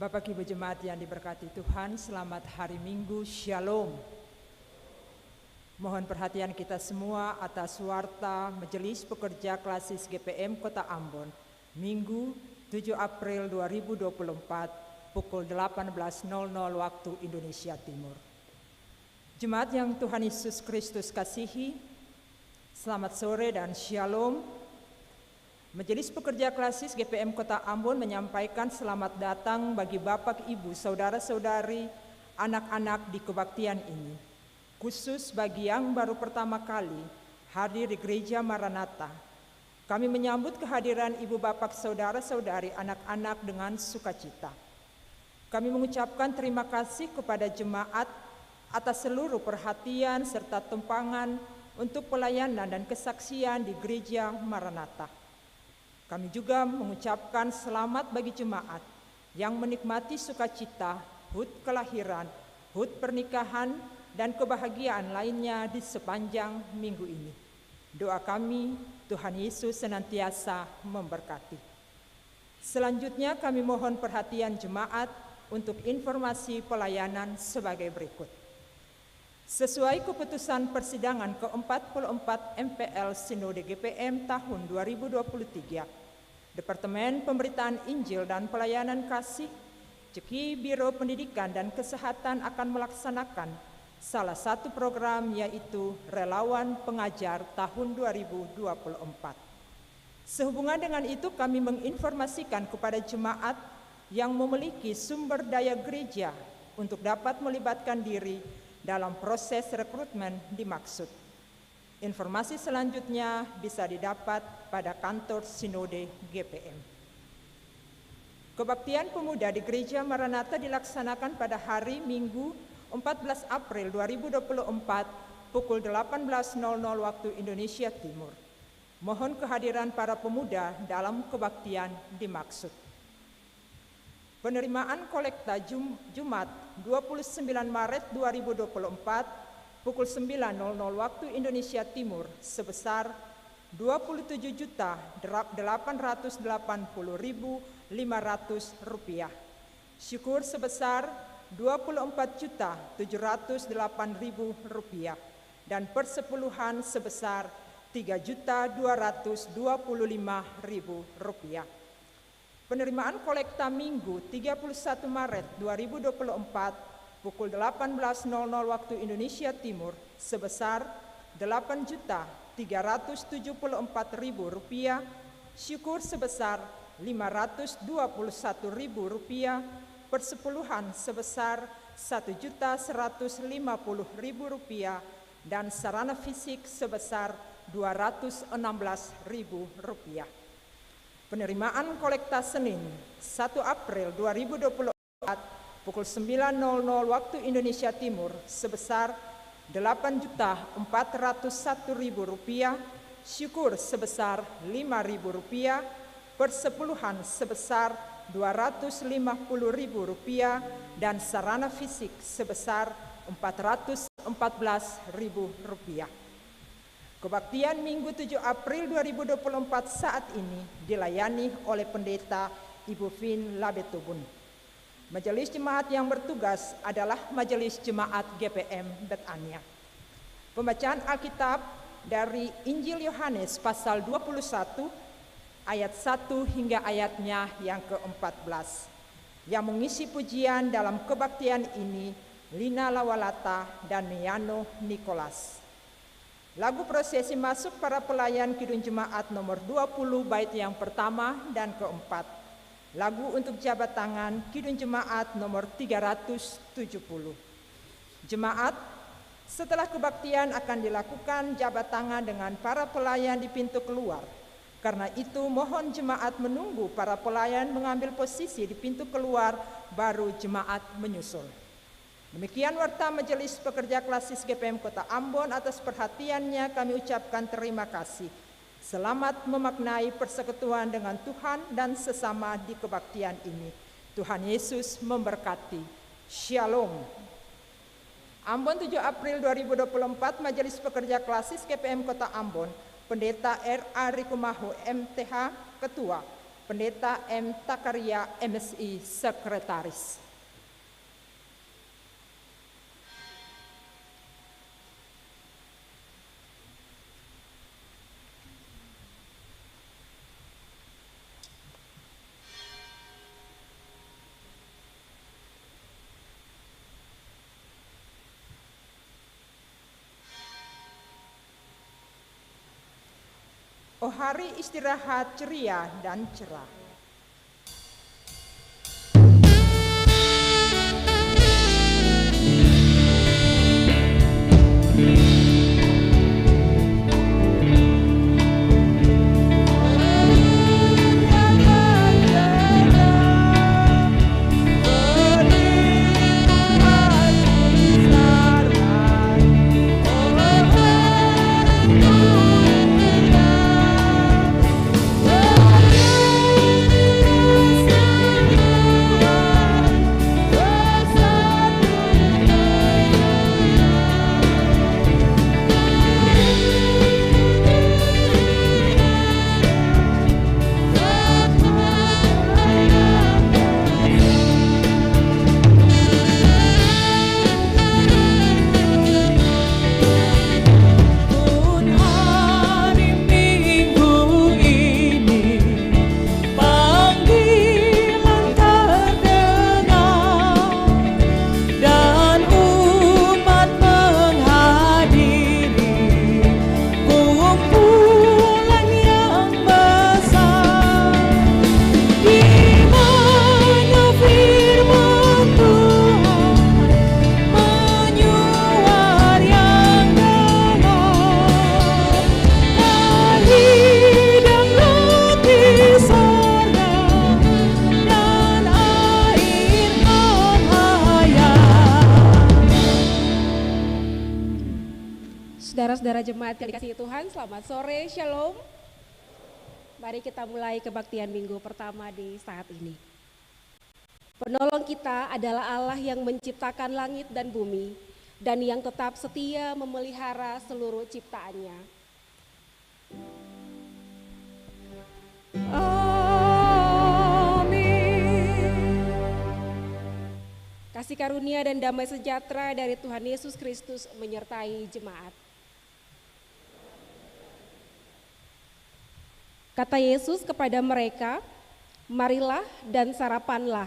Bapak Ibu Jemaat yang diberkati Tuhan, selamat hari Minggu, Shalom. Mohon perhatian kita semua atas warta Majelis Pekerja Klasis GPM Kota Ambon, Minggu 7 April 2024, pukul 18.00 waktu Indonesia Timur. Jemaat yang Tuhan Yesus Kristus kasihi, selamat sore dan Shalom. Majelis Pekerja Klasis GPM Kota Ambon menyampaikan selamat datang bagi Bapak, Ibu, Saudara-saudari, anak-anak di kebaktian ini. Khusus bagi yang baru pertama kali hadir di Gereja Maranatha. Kami menyambut kehadiran Ibu, Bapak, Saudara-saudari, anak-anak dengan sukacita. Kami mengucapkan terima kasih kepada jemaat atas seluruh perhatian serta tumpangan untuk pelayanan dan kesaksian di Gereja Maranatha. Kami juga mengucapkan selamat bagi jemaat yang menikmati sukacita, HUT kelahiran, HUT pernikahan, dan kebahagiaan lainnya di sepanjang minggu ini. Doa kami, Tuhan Yesus senantiasa memberkati. Selanjutnya kami mohon perhatian jemaat untuk informasi pelayanan sebagai berikut. Sesuai keputusan persidangan ke-44 MPL Sinode GPM tahun 2023, Departemen Pemberitaan Injil dan Pelayanan Kasih, Ceki Biro Pendidikan dan Kesehatan akan melaksanakan salah satu program, yaitu Relawan Pengajar tahun 2024. Sehubungan dengan itu kami menginformasikan kepada jemaat yang memiliki sumber daya gereja untuk dapat melibatkan diri dalam proses rekrutmen dimaksud. Informasi selanjutnya bisa didapat pada kantor Sinode GPM. Kebaktian pemuda di Gereja Maranatha dilaksanakan pada hari Minggu 14 April 2024 pukul 18.00 waktu Indonesia Timur. Mohon kehadiran para pemuda dalam kebaktian dimaksud. Penerimaan kolekta Jumat 29 Maret 2024 pukul 9.00 waktu Indonesia Timur sebesar Rp27.880.500. Syukur sebesar Rp24.708.000 dan persepuluhan sebesar Rp3.225.000. Penerimaan kolekta Minggu 31 Maret 2024 pukul 18.00 waktu Indonesia Timur sebesar Rp8.374.000, syukur sebesar Rp521.000, persepuluhan sebesar Rp1.150.000 dan sarana fisik sebesar Rp216.000. Penerimaan kolekta Senin 1 April 2024 pukul 9.00 waktu Indonesia Timur sebesar Rp8.401.000, syukur sebesar Rp5.000, persepuluhan sebesar Rp250.000 dan sarana fisik sebesar Rp414.000. Kebaktian Minggu 7 April 2024 saat ini dilayani oleh Pendeta Ibu Vin Labetubun. Majelis Jemaat yang bertugas adalah Majelis Jemaat GPM Betania. Pembacaan Alkitab dari Injil Yohanes pasal 21 ayat 1 hingga ayatnya yang ke-14. Yang mengisi pujian dalam kebaktian ini Lina Lawalata dan Miano Nikolas. Lagu prosesi masuk para pelayan Kidung Jemaat nomor 20 bait yang pertama dan keempat. Lagu untuk jabat tangan Kidung Jemaat nomor 370. Jemaat, setelah kebaktian akan dilakukan jabat tangan dengan para pelayan di pintu keluar. Karena itu mohon jemaat menunggu para pelayan mengambil posisi di pintu keluar, baru jemaat menyusul. Demikian warta Majelis Pekerja Klasis GPM Kota Ambon. Atas perhatiannya kami ucapkan terima kasih. Selamat memaknai persekutuan dengan Tuhan dan sesama di kebaktian ini. Tuhan Yesus memberkati. Shalom. Ambon 7 April 2024 Majelis Pekerja Klasis GPM Kota Ambon. Pendeta R.A. Rikumahu MTH Ketua. Pendeta M. Takaria, MSI, Sekretaris. Oh hari istirahat ceria dan cerah. Saudara-saudara jemaat yang dikasihi Tuhan, selamat sore, shalom. Mari kita mulai kebaktian minggu pertama di saat ini. Penolong kita adalah Allah yang menciptakan langit dan bumi dan yang tetap setia memelihara seluruh ciptaannya. Amin. Kasih karunia dan damai sejahtera dari Tuhan Yesus Kristus menyertai jemaat. Kata Yesus kepada mereka, marilah dan sarapanlah.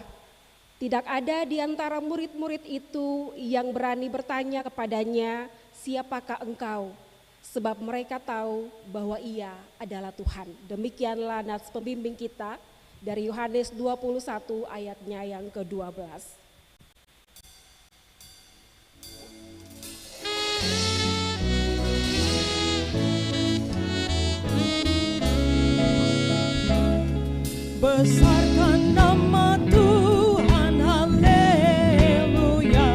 Tidak ada di antara murid-murid itu yang berani bertanya kepadanya, siapakah engkau? Sebab mereka tahu bahwa ia adalah Tuhan. Demikianlah nats pembimbing kita dari Yohanes 21 ayatnya yang ke-12. Besarkan nama Tuhan, haleluya.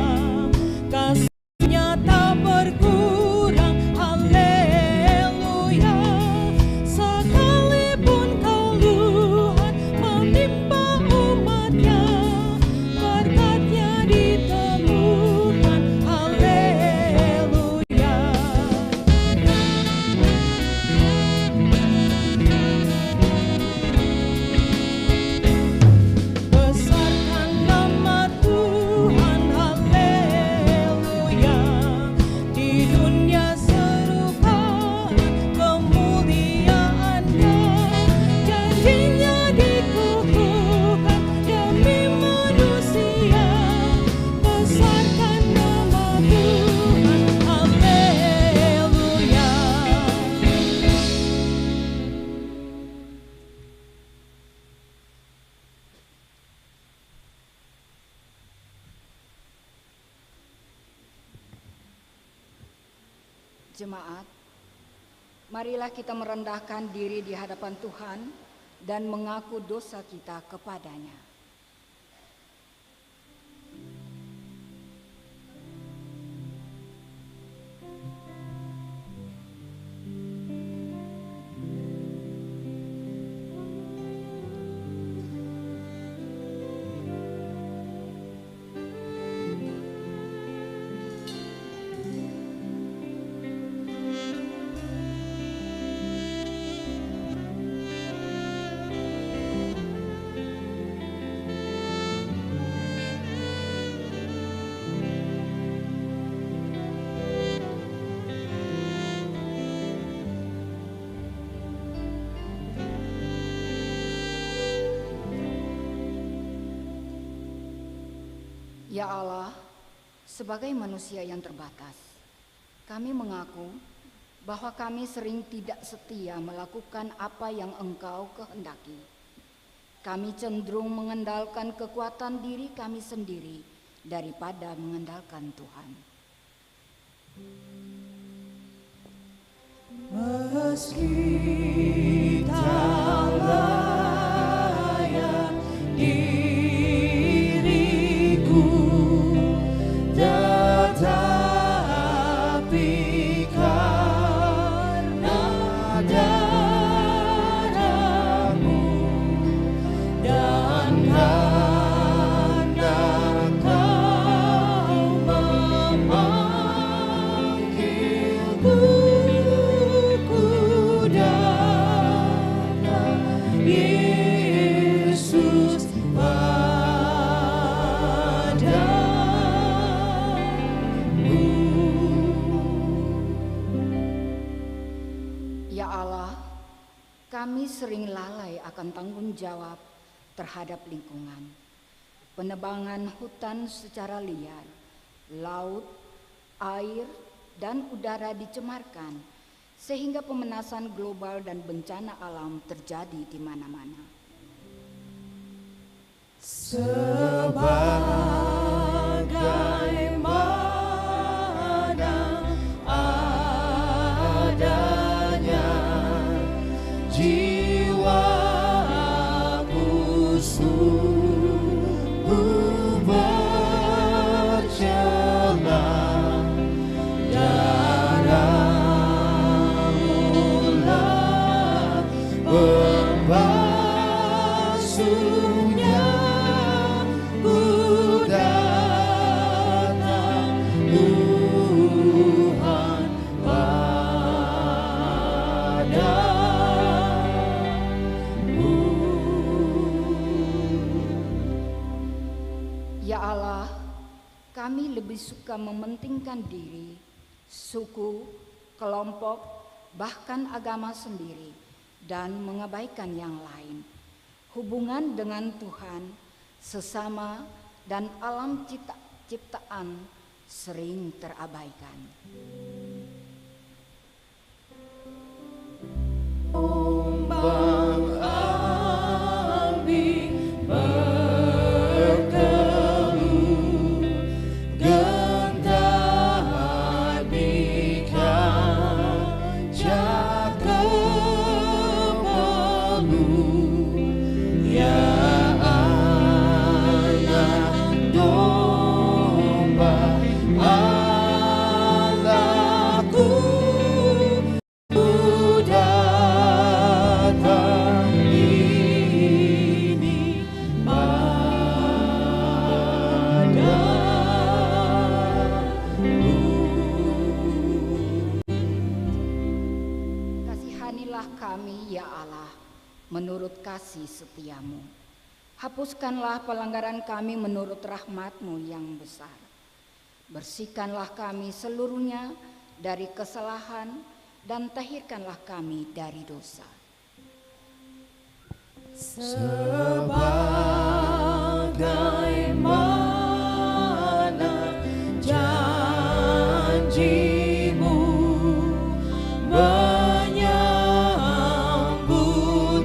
Kasih-Nya tak berkurang, haleluya. Sekalipun keluhan menimpa umat-Nya, berkat-Nya ditemukan, haleluya. Jemaat, marilah kita merendahkan diri di hadapan Tuhan dan mengaku dosa kita kepadanya. Ya Allah, sebagai manusia yang terbatas, kami mengaku bahwa kami sering tidak setia melakukan apa yang Engkau kehendaki. Kami cenderung mengandalkan kekuatan diri kami sendiri daripada mengandalkan Tuhan. Meski tak layak diriku, tetapi karena darah-Mu dan karena Kau memanggilku, ku datang, Yesus, padamu. Ya Allah, kami sering lalai akan tanggung jawab terhadap lingkungan. Penebangan hutan secara liar, laut, air, dan udara dicemarkan, sehingga pemanasan global dan bencana alam terjadi di mana-mana. Sebagaimana adanya jiwaku sungguh bercela, darah-Mulah pembasuhnya, ku datang, Tuhan, padamu. Ya Allah, kami lebih suka mementingkan diri, suku, kelompok, bahkan agama sendiri, dan mengabaikan yang lain. Hubungan dengan Tuhan, sesama, dan alam ciptaan sering terabaikan. Ombang-ambing berteduh, gentar di kancah kepeluh, ya anak domba Allahku, ku datang, ini padamu. Kasihanilah kami, ya Allah, menurut kasih setiamu. Hapuskanlah pelanggaran kami menurut rahmat-Mu yang besar. Bersihkanlah kami seluruhnya dari kesalahan dan tahirkanlah kami dari dosa. Sebagaimana janji-Mu menyambut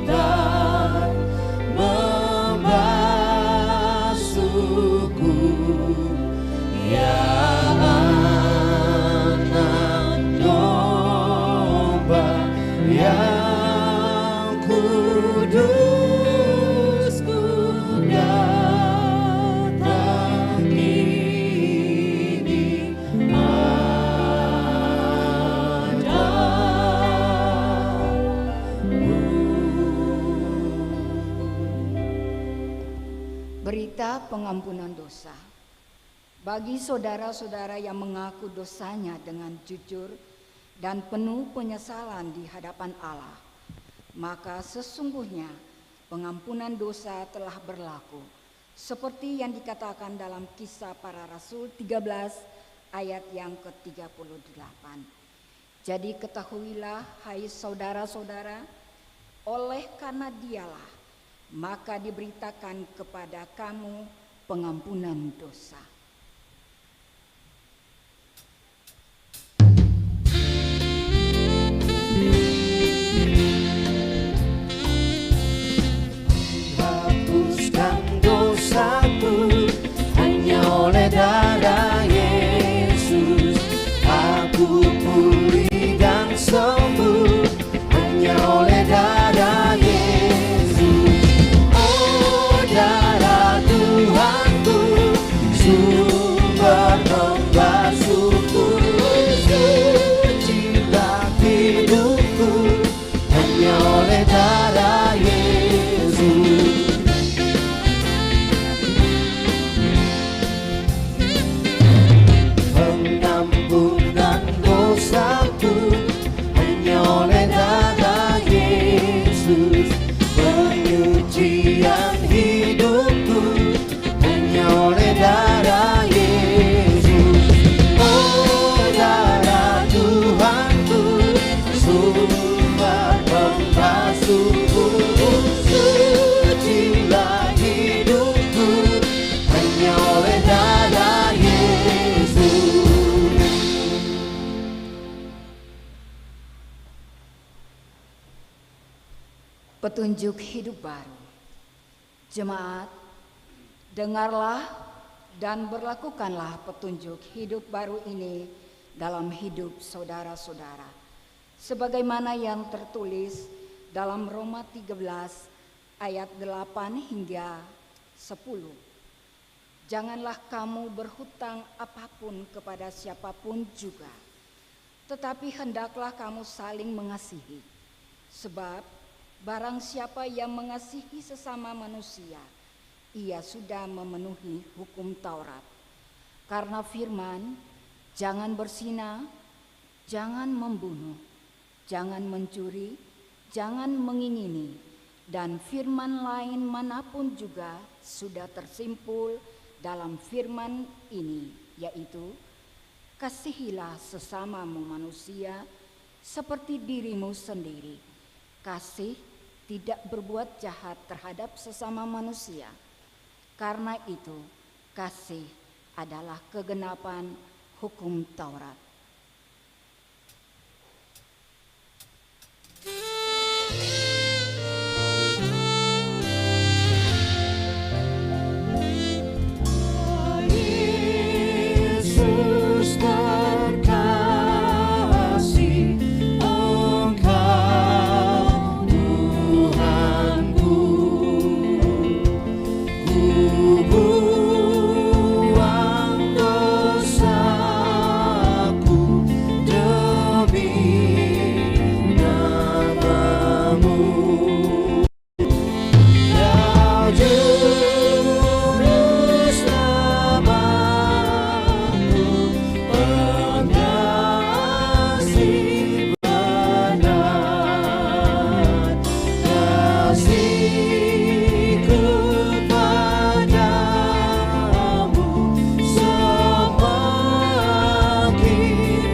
dan membasuhku, ya anak domba yang kudus, ku datang, ini padamu. Berita pengampunan dosa. Bagi saudara-saudara yang mengaku dosanya dengan jujur dan penuh penyesalan di hadapan Allah, maka sesungguhnya pengampunan dosa telah berlaku, seperti yang dikatakan dalam Kisah Para Rasul 13 ayat yang ke-38. Jadi ketahuilah, hai saudara-saudara, oleh karena Dialah maka diberitakan kepada kamu pengampunan dosa. Petunjuk hidup baru. Jemaat, dengarlah dan berlakukanlah petunjuk hidup baru ini dalam hidup saudara-saudara, sebagaimana yang tertulis dalam Roma 13 ayat 8 hingga 10. Janganlah kamu berhutang apapun kepada siapapun juga, tetapi hendaklah kamu saling mengasihi. Sebab barang siapa yang mengasihi sesama manusia, ia sudah memenuhi hukum Taurat. Karena firman, jangan berzina, jangan membunuh, jangan mencuri, jangan mengingini, dan firman lain manapun juga sudah tersimpul dalam firman ini, yaitu kasihilah sesamamu manusia seperti dirimu sendiri. Kasih tidak berbuat jahat terhadap sesama manusia. Karena itu, kasih adalah kegenapan hukum Taurat. Yesus terkasih, Engkau Tuhanku. Ku buang dosaku demi namamu. Kau jurus namaku, pengasih benar. Kasihku padamu semakin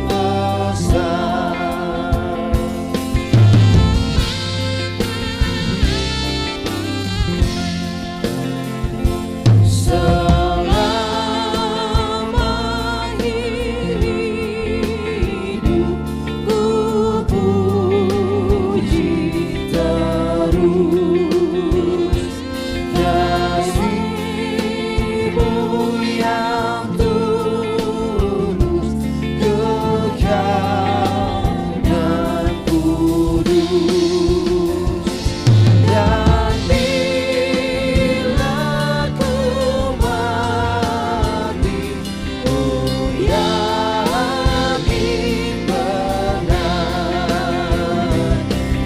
besar. Selama hidupku puji terus kasih-Mu yang tulus, kekal dan kudus. Dan bila ku mati, ku yakin benar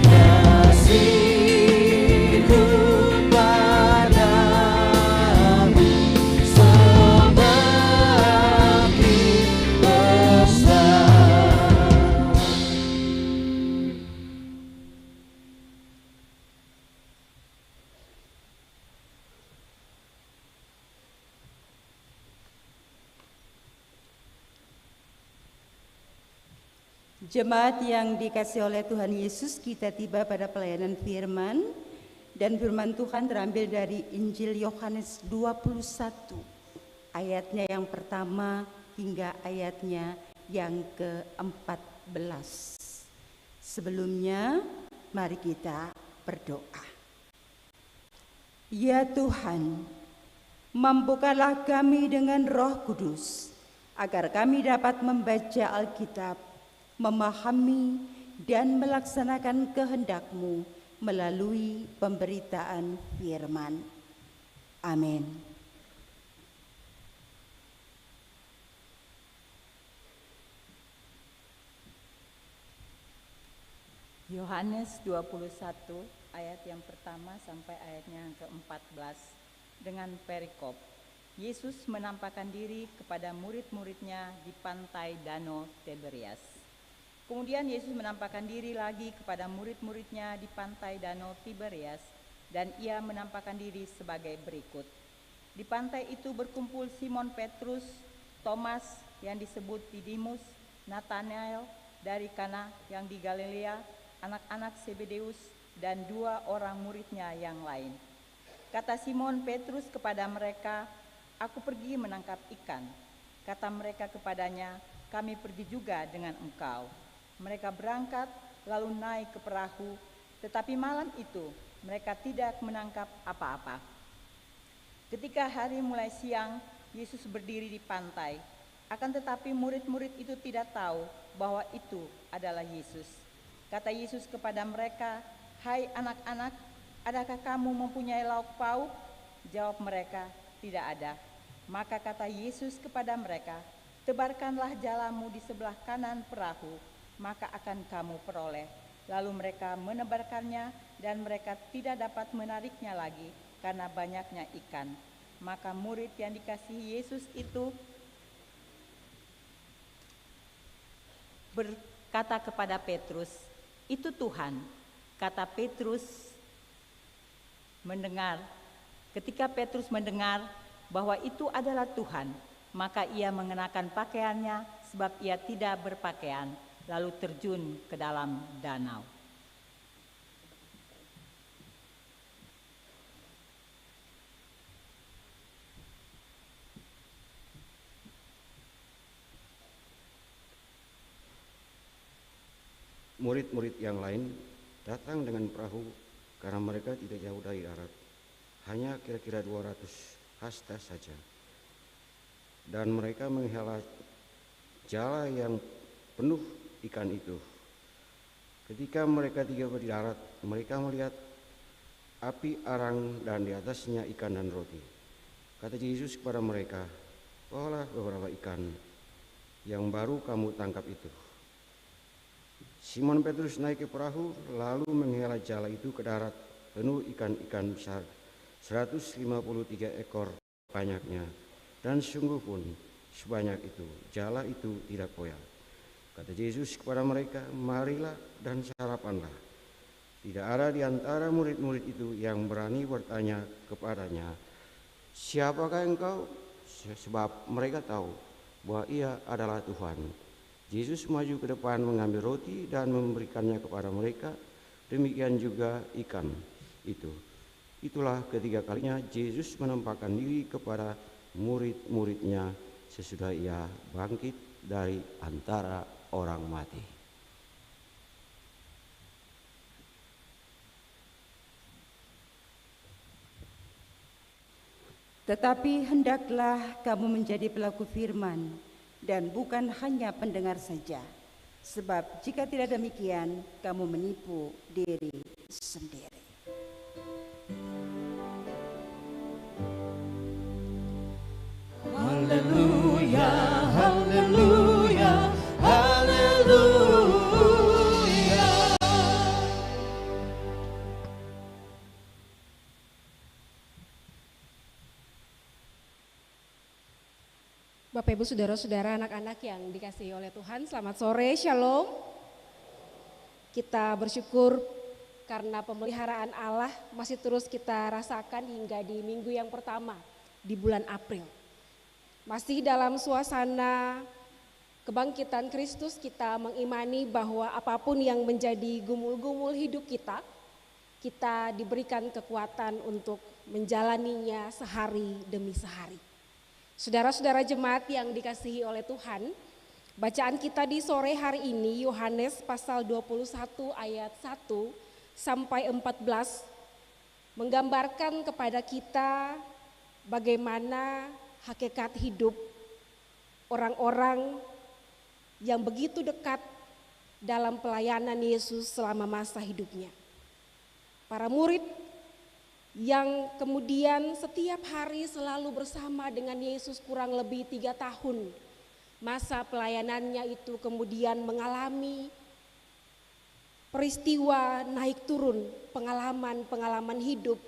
kasihku padamu semakin besar. Jemaat yang dikasihi oleh Tuhan Yesus, kita tiba pada pelayanan firman, dan firman Tuhan terambil dari Injil Yohanes 21 ayatnya yang pertama hingga ayatnya yang ke-14. Sebelumnya mari kita berdoa. Ya Tuhan, mampukanlah kami dengan Roh Kudus agar kami dapat membaca Alkitab, memahami dan melaksanakan kehendak-Mu melalui pemberitaan firman. Amin. Yohanes 21 ayat yang pertama sampai ayatnya yang ke-14 dengan perikop. Yesus menampakkan diri kepada murid-muridnya di pantai Danau Tiberias. Kemudian Yesus menampakkan diri lagi kepada murid-muridnya di pantai Danau Tiberias, dan ia menampakkan diri sebagai berikut. Di pantai itu berkumpul Simon Petrus, Thomas yang disebut Didimus, Nathanael dari Kana yang di Galilea, anak-anak Zebedeus, dan 2 orang muridnya yang lain. Kata Simon Petrus kepada mereka, "Aku pergi menangkap ikan." Kata mereka kepadanya, "Kami pergi juga dengan engkau." Mereka berangkat lalu naik ke perahu, tetapi malam itu mereka tidak menangkap apa-apa. Ketika hari mulai siang, Yesus berdiri di pantai. Akan tetapi murid-murid itu tidak tahu bahwa itu adalah Yesus. Kata Yesus kepada mereka, "Hai anak-anak, adakah kamu mempunyai lauk pauk?" Jawab mereka, "Tidak ada." Maka kata Yesus kepada mereka, "Tebarkanlah jalamu di sebelah kanan perahu, maka akan kamu peroleh." Lalu mereka menebarkannya dan mereka tidak dapat menariknya lagi karena banyaknya ikan. Maka murid yang dikasihi Yesus itu berkata kepada Petrus, "Itu Tuhan." Kata Petrus ketika Petrus mendengar bahwa itu adalah Tuhan, maka ia mengenakan pakaiannya sebab ia tidak berpakaian, lalu terjun ke dalam danau. Murid-murid yang lain datang dengan perahu karena mereka tidak jauh dari darat, hanya kira-kira 200 hasta saja. Dan mereka menghela jala yang penuh ikan itu. Ketika mereka tiba di darat, mereka melihat api arang dan di atasnya ikan dan roti. Kata Yesus kepada mereka, "Bawalah beberapa ikan yang baru kamu tangkap itu." Simon Petrus naik ke perahu lalu menghela jala itu ke darat penuh ikan-ikan besar, 153 ekor banyaknya, dan sungguh pun sebanyak itu jala itu tidak koyak. Kata Yesus kepada mereka, "Marilah dan sarapanlah." Tidak ada di antara murid-murid itu yang berani bertanya kepadanya, "Siapakah engkau?" Sebab mereka tahu bahwa ia adalah Tuhan. Yesus maju ke depan mengambil roti dan memberikannya kepada mereka, demikian juga ikan itu. Itulah ketiga kalinya Yesus menampakkan diri kepada murid-muridnya sesudah ia bangkit dari antara orang mati. Tetapi hendaklah kamu menjadi pelaku firman dan bukan hanya pendengar saja. Sebab jika tidak demikian, kamu menipu diri sendiri. Haleluya, haleluya, haleluya. Bapak Ibu Saudara-saudara, anak-anak yang dikasihi oleh Tuhan, selamat sore, Shalom. Kita bersyukur karena pemeliharaan Allah masih terus kita rasakan hingga di minggu yang pertama di bulan April. Masih dalam suasana kebangkitan Kristus, kita mengimani bahwa apapun yang menjadi gumul-gumul hidup kita, kita diberikan kekuatan untuk menjalaninya sehari demi sehari. Saudara-saudara jemaat yang dikasihi oleh Tuhan, bacaan kita di sore hari ini Yohanes pasal 21 ayat 1 sampai 14 menggambarkan kepada kita bagaimana hakikat hidup orang-orang yang begitu dekat dalam pelayanan Yesus selama masa hidupnya. Para murid yang kemudian setiap hari selalu bersama dengan Yesus kurang lebih 3 tahun. Masa pelayanannya itu kemudian mengalami peristiwa naik turun, pengalaman-pengalaman hidup,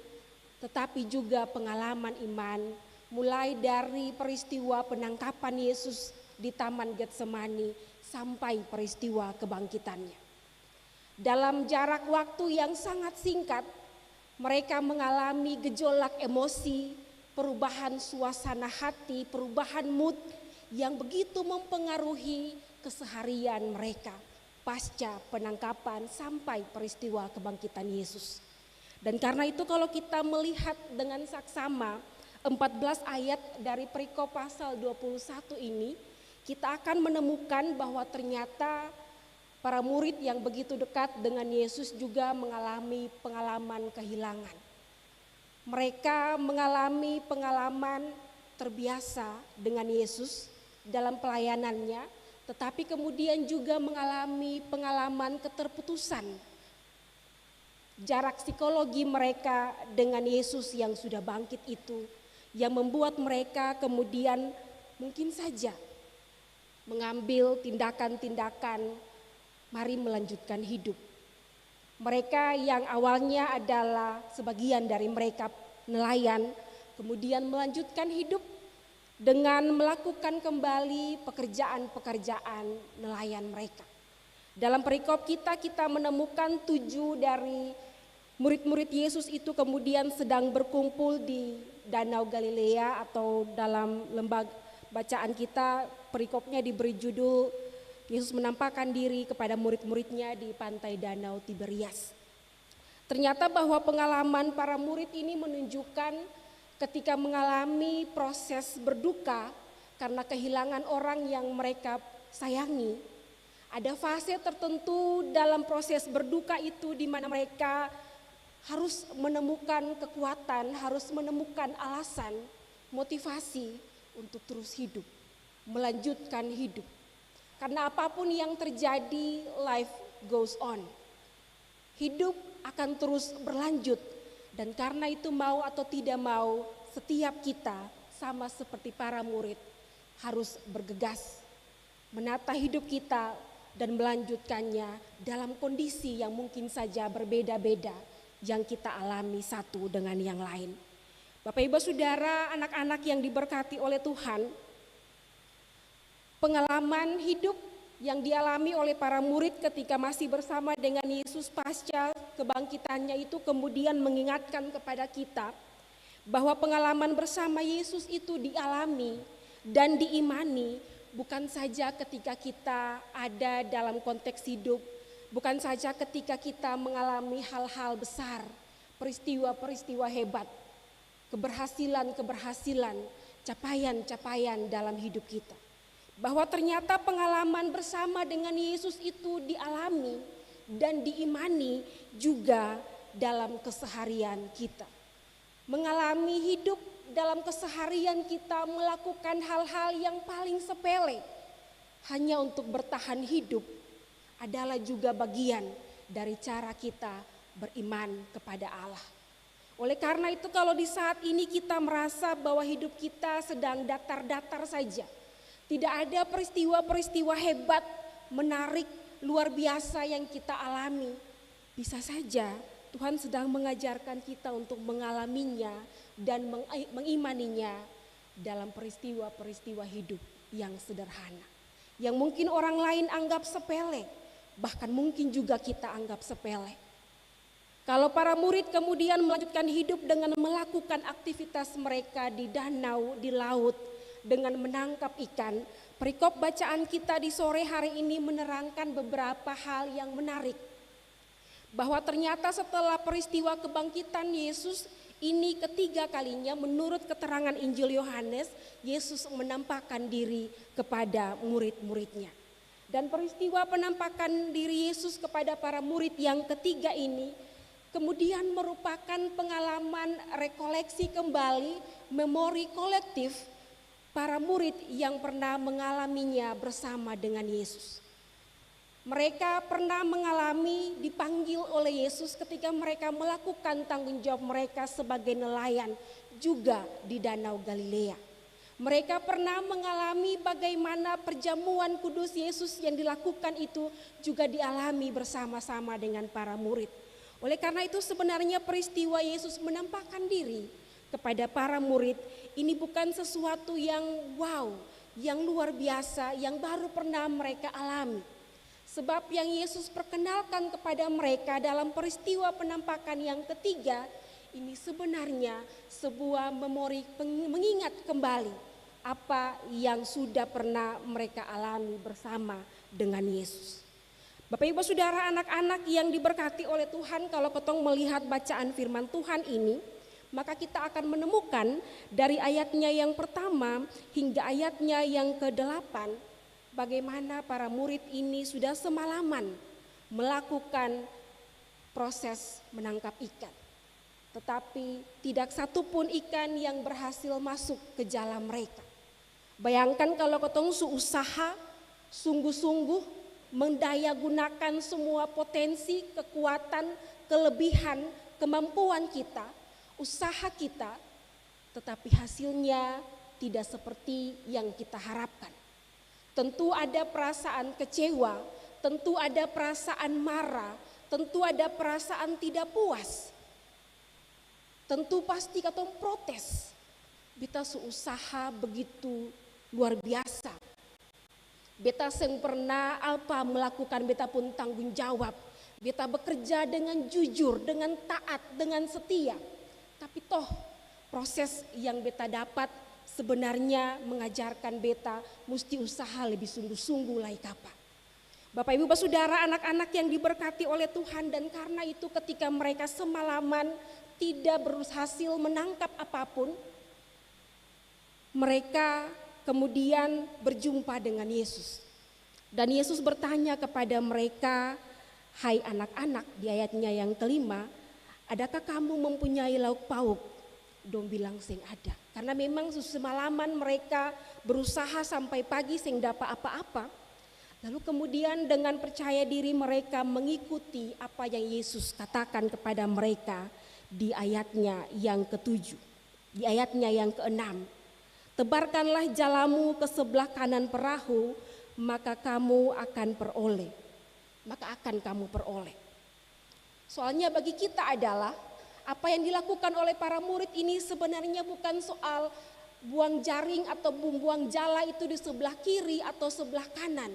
tetapi juga pengalaman iman, mulai dari peristiwa penangkapan Yesus di Taman Getsemani sampai peristiwa kebangkitannya. Dalam jarak waktu yang sangat singkat, mereka mengalami gejolak emosi, perubahan suasana hati, perubahan mood yang begitu mempengaruhi keseharian mereka pasca penangkapan sampai peristiwa kebangkitan Yesus. Dan karena itu kalau kita melihat dengan saksama 14 ayat dari perikop pasal 21 ini, kita akan menemukan bahwa ternyata para murid yang begitu dekat dengan Yesus juga mengalami pengalaman kehilangan. Mereka mengalami pengalaman terbiasa dengan Yesus dalam pelayanannya, tetapi kemudian juga mengalami pengalaman keterputusan. Jarak psikologi mereka dengan Yesus yang sudah bangkit itu, yang membuat mereka kemudian mungkin saja mengambil tindakan-tindakan mari melanjutkan hidup. Mereka yang awalnya adalah sebagian dari mereka nelayan, kemudian melanjutkan hidup dengan melakukan kembali pekerjaan-pekerjaan nelayan mereka. Dalam perikop kita menemukan 7 dari murid-murid Yesus itu kemudian sedang berkumpul di Danau Galilea, atau dalam lembaga bacaan kita perikopnya diberi judul Yesus menampakkan diri kepada murid-muridnya di pantai Danau Tiberias. Ternyata bahwa pengalaman para murid ini menunjukkan ketika mengalami proses berduka karena kehilangan orang yang mereka sayangi, ada fase tertentu dalam proses berduka itu di mana mereka harus menemukan kekuatan, harus menemukan alasan, motivasi untuk terus hidup, melanjutkan hidup. Karena apapun yang terjadi, life goes on. Hidup akan terus berlanjut, dan karena itu mau atau tidak mau, setiap kita sama seperti para murid harus bergegas menata hidup kita dan melanjutkannya dalam kondisi yang mungkin saja berbeda-beda yang kita alami satu dengan yang lain. Bapak Ibu Saudara, anak-anak yang diberkati oleh Tuhan, pengalaman hidup yang dialami oleh para murid ketika masih bersama dengan Yesus pasca kebangkitannya itu kemudian mengingatkan kepada kita bahwa pengalaman bersama Yesus itu dialami dan diimani bukan saja ketika kita ada dalam konteks hidup, bukan saja ketika kita mengalami hal-hal besar, peristiwa-peristiwa hebat, keberhasilan-keberhasilan, capaian-capaian dalam hidup kita. Bahwa ternyata pengalaman bersama dengan Yesus itu dialami dan diimani juga dalam keseharian kita. Mengalami hidup dalam keseharian kita melakukan hal-hal yang paling sepele hanya untuk bertahan hidup adalah juga bagian dari cara kita beriman kepada Allah. Oleh karena itu kalau di saat ini kita merasa bahwa hidup kita sedang datar-datar saja, tidak ada peristiwa-peristiwa hebat, menarik, luar biasa yang kita alami, bisa saja Tuhan sedang mengajarkan kita untuk mengalaminya dan mengimaninya dalam peristiwa-peristiwa hidup yang sederhana. Yang mungkin orang lain anggap sepele, bahkan mungkin juga kita anggap sepele. Kalau para murid kemudian melanjutkan hidup dengan melakukan aktivitas mereka di danau, di laut, dengan menangkap ikan, perikop bacaan kita di sore hari ini menerangkan beberapa hal yang menarik. Bahwa ternyata setelah peristiwa kebangkitan Yesus ini ketiga kalinya menurut keterangan Injil Yohanes, Yesus menampakkan diri kepada murid-muridnya. Dan peristiwa penampakan diri Yesus kepada para murid yang ketiga ini kemudian merupakan pengalaman rekoleksi kembali, memori kolektif para murid yang pernah mengalaminya bersama dengan Yesus. Mereka pernah mengalami dipanggil oleh Yesus ketika mereka melakukan tanggung jawab mereka sebagai nelayan juga di Danau Galilea. Mereka pernah mengalami bagaimana perjamuan kudus Yesus yang dilakukan itu juga dialami bersama-sama dengan para murid. Oleh karena itu sebenarnya peristiwa Yesus menampakkan diri kepada para murid ini bukan sesuatu yang wow, yang luar biasa, yang baru pernah mereka alami. Sebab yang Yesus perkenalkan kepada mereka dalam peristiwa penampakan yang ketiga ini sebenarnya sebuah memori mengingat kembali apa yang sudah pernah mereka alami bersama dengan Yesus. Bapak Ibu Saudara, anak-anak yang diberkati oleh Tuhan, kalau ketong melihat bacaan firman Tuhan ini, maka kita akan menemukan dari ayatnya yang pertama hingga ayatnya yang ke-8, bagaimana para murid ini sudah semalaman melakukan proses menangkap ikan. Tetapi tidak satupun ikan yang berhasil masuk ke jala mereka. Bayangkan kalau ketong usaha sungguh-sungguh mendaya gunakan semua potensi, kekuatan, kelebihan, kemampuan kita, usaha kita, tetapi hasilnya tidak seperti yang kita harapkan. Tentu ada perasaan kecewa, tentu ada perasaan marah, tentu ada perasaan tidak puas. Tentu pasti katong protes. Beta seusaha begitu luar biasa. Beta seng pernah apa melakukan beta pun tanggung jawab. Beta bekerja dengan jujur, dengan taat, dengan setia. Tapi toh proses yang beta dapat sebenarnya mengajarkan beta mesti usaha lebih sungguh-sungguh lai kapa. Bapak Ibu Saudara, anak-anak yang diberkati oleh Tuhan, dan karena itu ketika mereka semalaman tidak berhasil menangkap apapun, mereka kemudian berjumpa dengan Yesus. Dan Yesus bertanya kepada mereka, "Hai anak-anak," di ayatnya yang kelima, "adakah kamu mempunyai lauk pauk?" Dong bilang seng ada. Karena memang semalaman mereka berusaha sampai pagi seng dapat apa-apa. Lalu kemudian dengan percaya diri mereka mengikuti apa yang Yesus katakan kepada mereka di ayatnya yang ke-7, di ayatnya yang ke-6. "Tebarkanlah jalamu ke sebelah kanan perahu, maka kamu akan peroleh." Maka akan kamu peroleh. Soalnya bagi kita adalah apa yang dilakukan oleh para murid ini sebenarnya bukan soal buang jaring atau buang jala itu di sebelah kiri atau sebelah kanan.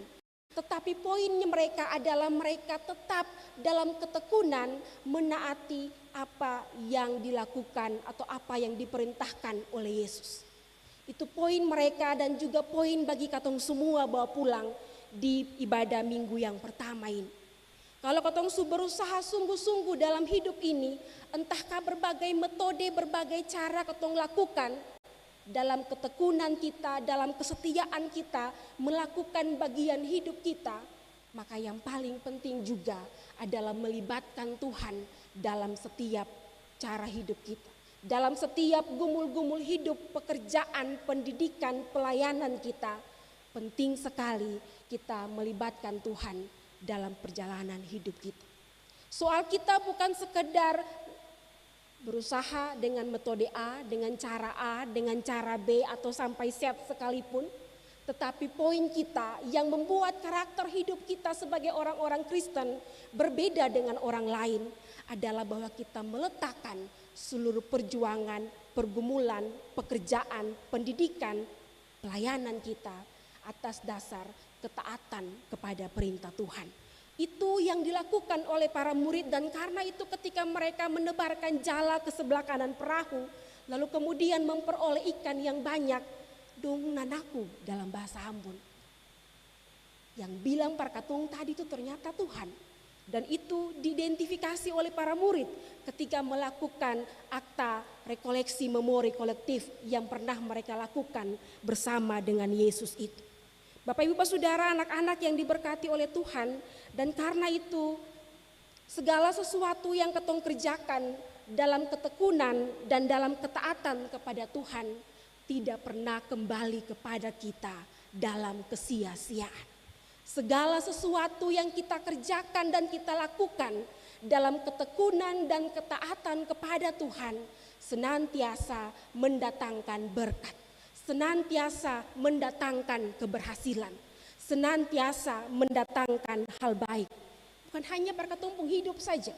Tetapi poinnya mereka adalah mereka tetap dalam ketekunan menaati apa yang dilakukan atau apa yang diperintahkan oleh Yesus. Itu poin mereka dan juga poin bagi katong semua bawa pulang di ibadah minggu yang pertama ini. Kalau katong berusaha sungguh-sungguh dalam hidup ini, entahkah berbagai metode, berbagai cara katong lakukan, dalam ketekunan kita, dalam kesetiaan kita, melakukan bagian hidup kita, maka yang paling penting juga adalah melibatkan Tuhan dalam setiap cara hidup kita. Dalam setiap gumul-gumul hidup, pekerjaan, pendidikan, pelayanan kita, penting sekali kita melibatkan Tuhan dalam perjalanan hidup kita. Soal kita bukan sekedar berusaha dengan metode A, dengan cara B atau sampai Z sekalipun. Tetapi poin kita yang membuat karakter hidup kita sebagai orang-orang Kristen berbeda dengan orang lain adalah bahwa kita meletakkan seluruh perjuangan, pergumulan, pekerjaan, pendidikan, pelayanan kita atas dasar ketaatan kepada perintah Tuhan. Itu yang dilakukan oleh para murid, dan karena itu ketika mereka menebarkan jala ke sebelah kanan perahu, lalu kemudian memperoleh ikan yang banyak, dong nanaku dalam bahasa Ambon. Yang bilang parkatung tadi itu ternyata Tuhan. Dan itu diidentifikasi oleh para murid ketika melakukan akta rekoleksi memori kolektif yang pernah mereka lakukan bersama dengan Yesus itu. Bapak Ibu Saudara, anak-anak yang diberkati oleh Tuhan, dan karena itu segala sesuatu yang ketong kerjakan dalam ketekunan dan dalam ketaatan kepada Tuhan tidak pernah kembali kepada kita dalam kesia-siaan. Segala sesuatu yang kita kerjakan dan kita lakukan dalam ketekunan dan ketaatan kepada Tuhan senantiasa mendatangkan berkat, senantiasa mendatangkan keberhasilan, senantiasa mendatangkan hal baik. Bukan hanya berketumpung hidup saja,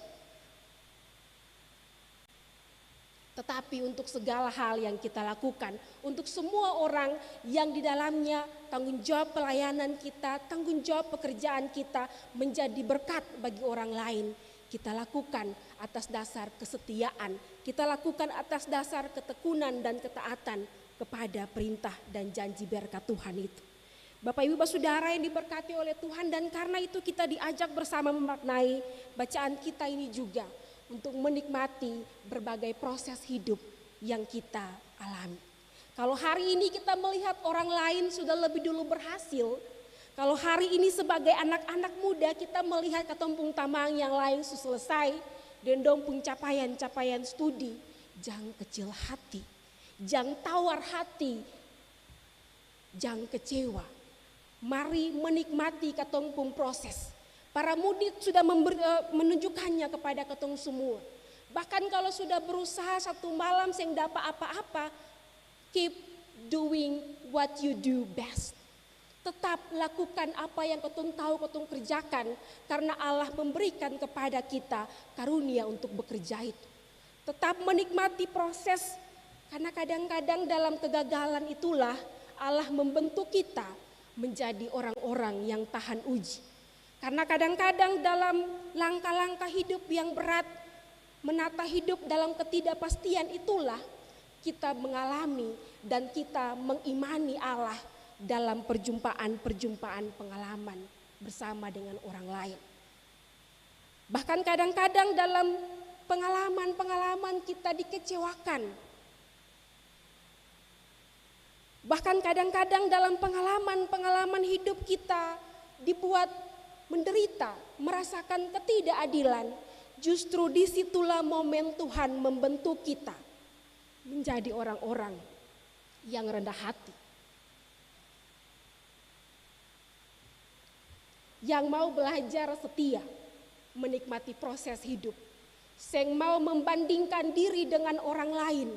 tetapi untuk segala hal yang kita lakukan, untuk semua orang yang di dalamnya tanggung jawab pelayanan kita, tanggung jawab pekerjaan kita menjadi berkat bagi orang lain. Kita lakukan atas dasar kesetiaan, kita lakukan atas dasar ketekunan dan ketaatan kepada perintah dan janji berkat Tuhan itu. Bapak Ibu Saudara yang diberkati oleh Tuhan, dan karena itu kita diajak bersama memaknai bacaan kita ini juga untuk menikmati berbagai proses hidup yang kita alami. Kalau hari ini kita melihat orang lain sudah lebih dulu berhasil, Kalau hari ini sebagai anak-anak muda kita melihat ketompung tamang yang lain selesai dan dompung capaian-capaian studi, jangan kecil hati, jangan tawar hati, jangan kecewa. Mari menikmati ketompung proses. Para murid sudah menunjukkannya kepada ketong semua. Bahkan kalau sudah berusaha satu malam yang dapat apa-apa, keep doing what you do best. Tetap lakukan apa yang ketong tahu ketong kerjakan, karena Allah memberikan kepada kita karunia untuk bekerja itu. Tetap menikmati proses, karena kadang-kadang dalam kegagalan itulah Allah membentuk kita menjadi orang-orang yang tahan uji. Karena kadang-kadang dalam langkah-langkah hidup yang berat, menata hidup dalam ketidakpastian itulah kita mengalami dan kita mengimani Allah dalam perjumpaan-perjumpaan pengalaman bersama dengan orang lain. Bahkan kadang-kadang dalam pengalaman-pengalaman kita dikecewakan. Bahkan kadang-kadang dalam pengalaman-pengalaman hidup kita dibuat menderita, merasakan ketidakadilan. Justru disitulah momen Tuhan membentuk kita menjadi orang-orang yang rendah hati, yang mau belajar setia, menikmati proses hidup, yang mau membandingkan diri dengan orang lain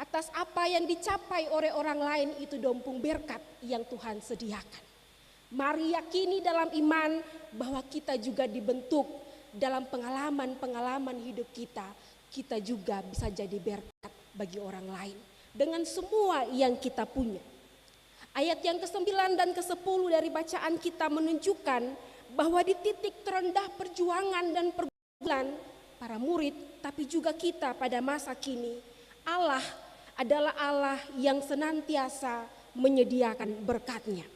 atas apa yang dicapai oleh orang lain. Itu dompung berkat yang Tuhan sediakan. Mari yakini dalam iman bahwa kita juga dibentuk dalam pengalaman-pengalaman hidup kita. Kita juga bisa jadi berkat bagi orang lain dengan semua yang kita punya. Ayat yang ke-9 dan ke-10 dari bacaan kita menunjukkan bahwa di titik terendah perjuangan dan pergumulan para murid, tapi juga kita pada masa kini, Allah adalah Allah yang senantiasa menyediakan berkat-Nya.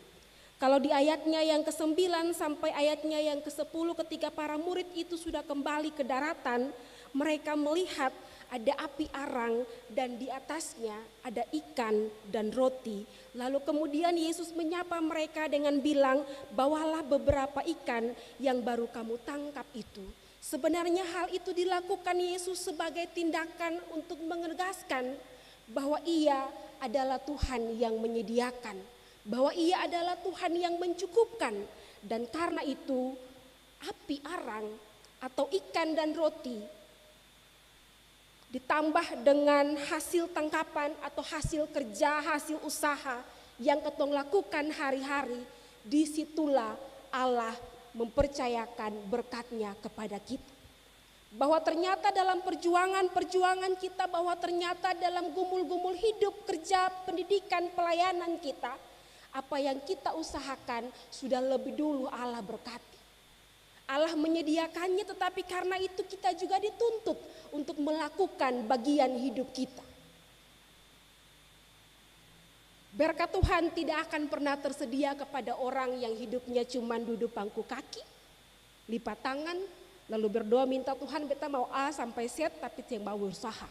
Kalau di ayatnya yang ke-9 sampai ayatnya yang ke-10, ketika para murid itu sudah kembali ke daratan, mereka melihat ada api arang dan di atasnya ada ikan dan roti. Lalu kemudian Yesus menyapa mereka dengan bilang, bawalah beberapa ikan yang baru kamu tangkap itu. Sebenarnya hal itu dilakukan Yesus sebagai tindakan untuk menegaskan bahwa Ia adalah Tuhan yang menyediakan, bahwa Ia adalah Tuhan yang mencukupkan. Dan karena itu api arang atau ikan dan roti ditambah dengan hasil tangkapan atau hasil kerja, hasil usaha yang ketong lakukan hari-hari, disitulah Allah mempercayakan berkat-Nya kepada kita. Bahwa ternyata dalam perjuangan kita, bahwa ternyata dalam gumul-gumul hidup, kerja, pendidikan, pelayanan kita, apa yang kita usahakan sudah lebih dulu Allah berkati. Allah menyediakannya, tetapi karena itu kita juga dituntut untuk melakukan bagian hidup kita. Berkat Tuhan tidak akan pernah tersedia kepada orang yang hidupnya cuma duduk pangku kaki, lipat tangan, lalu berdoa minta Tuhan beta mau A sampai Z tapi tidak mau berusaha.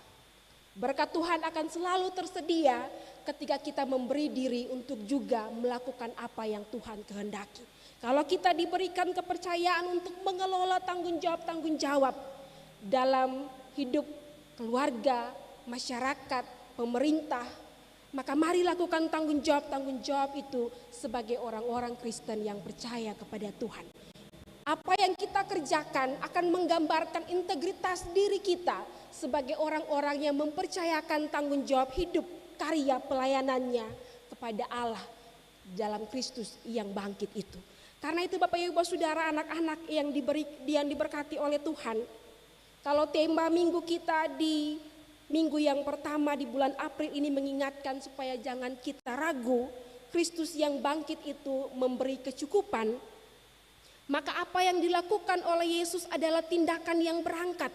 Berkat Tuhan akan selalu tersedia ketika kita memberi diri untuk juga melakukan apa yang Tuhan kehendaki. Kalau kita diberikan kepercayaan untuk mengelola tanggung jawab dalam hidup keluarga, masyarakat, pemerintah, maka mari lakukan tanggung jawab itu sebagai orang-orang Kristen yang percaya kepada Tuhan. Apa yang kita kerjakan akan menggambarkan integritas diri kita sebagai orang-orang yang mempercayakan tanggung jawab hidup, karya pelayanannya kepada Allah dalam Kristus yang bangkit itu. Karena itu Bapak Ibu Saudara, anak-anak yang diberkati oleh Tuhan, kalau tema minggu kita di minggu yang pertama di bulan April ini mengingatkan supaya jangan kita ragu, Kristus yang bangkit itu memberi kecukupan, maka apa yang dilakukan oleh Yesus adalah tindakan yang berangkat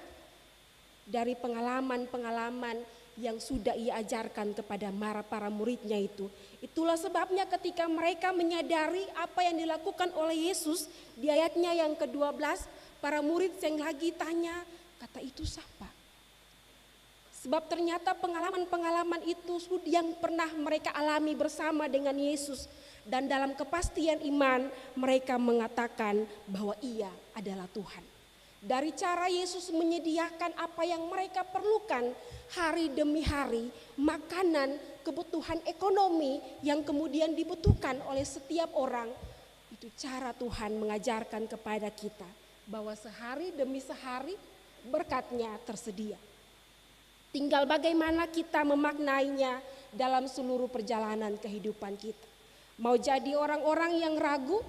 dari pengalaman-pengalaman yang sudah Ia ajarkan kepada para muridnya itu. Itulah sebabnya ketika mereka menyadari apa yang dilakukan oleh Yesus, di ayatnya yang ke-12, para murid yang lagi tanya, kata itu siapa? Sebab ternyata pengalaman-pengalaman itu yang pernah mereka alami bersama dengan Yesus Dan dalam kepastian iman mereka mengatakan bahwa Ia adalah Tuhan. Dari cara Yesus menyediakan apa yang mereka perlukan hari demi hari, makanan, kebutuhan ekonomi yang kemudian dibutuhkan oleh setiap orang, itu cara Tuhan mengajarkan kepada kita bahwa sehari demi sehari berkat-Nya tersedia. Tinggal bagaimana kita memaknainya dalam seluruh perjalanan kehidupan kita. Mau jadi orang-orang yang ragu,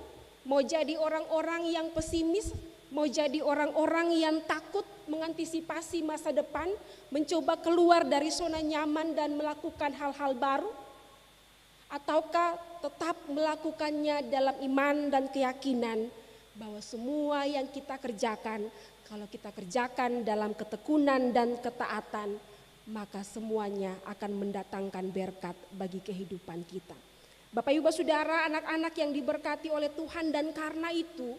mau jadi orang-orang yang pesimis, mau jadi orang-orang yang takut mengantisipasi masa depan, mencoba keluar dari zona nyaman dan melakukan hal-hal baru, ataukah tetap melakukannya dalam iman dan keyakinan bahwa semua yang kita kerjakan, kalau kita kerjakan dalam ketekunan dan ketaatan, maka semuanya akan mendatangkan berkat bagi kehidupan kita. Bapak Ibu Saudara, anak-anak yang diberkati oleh Tuhan, dan karena itu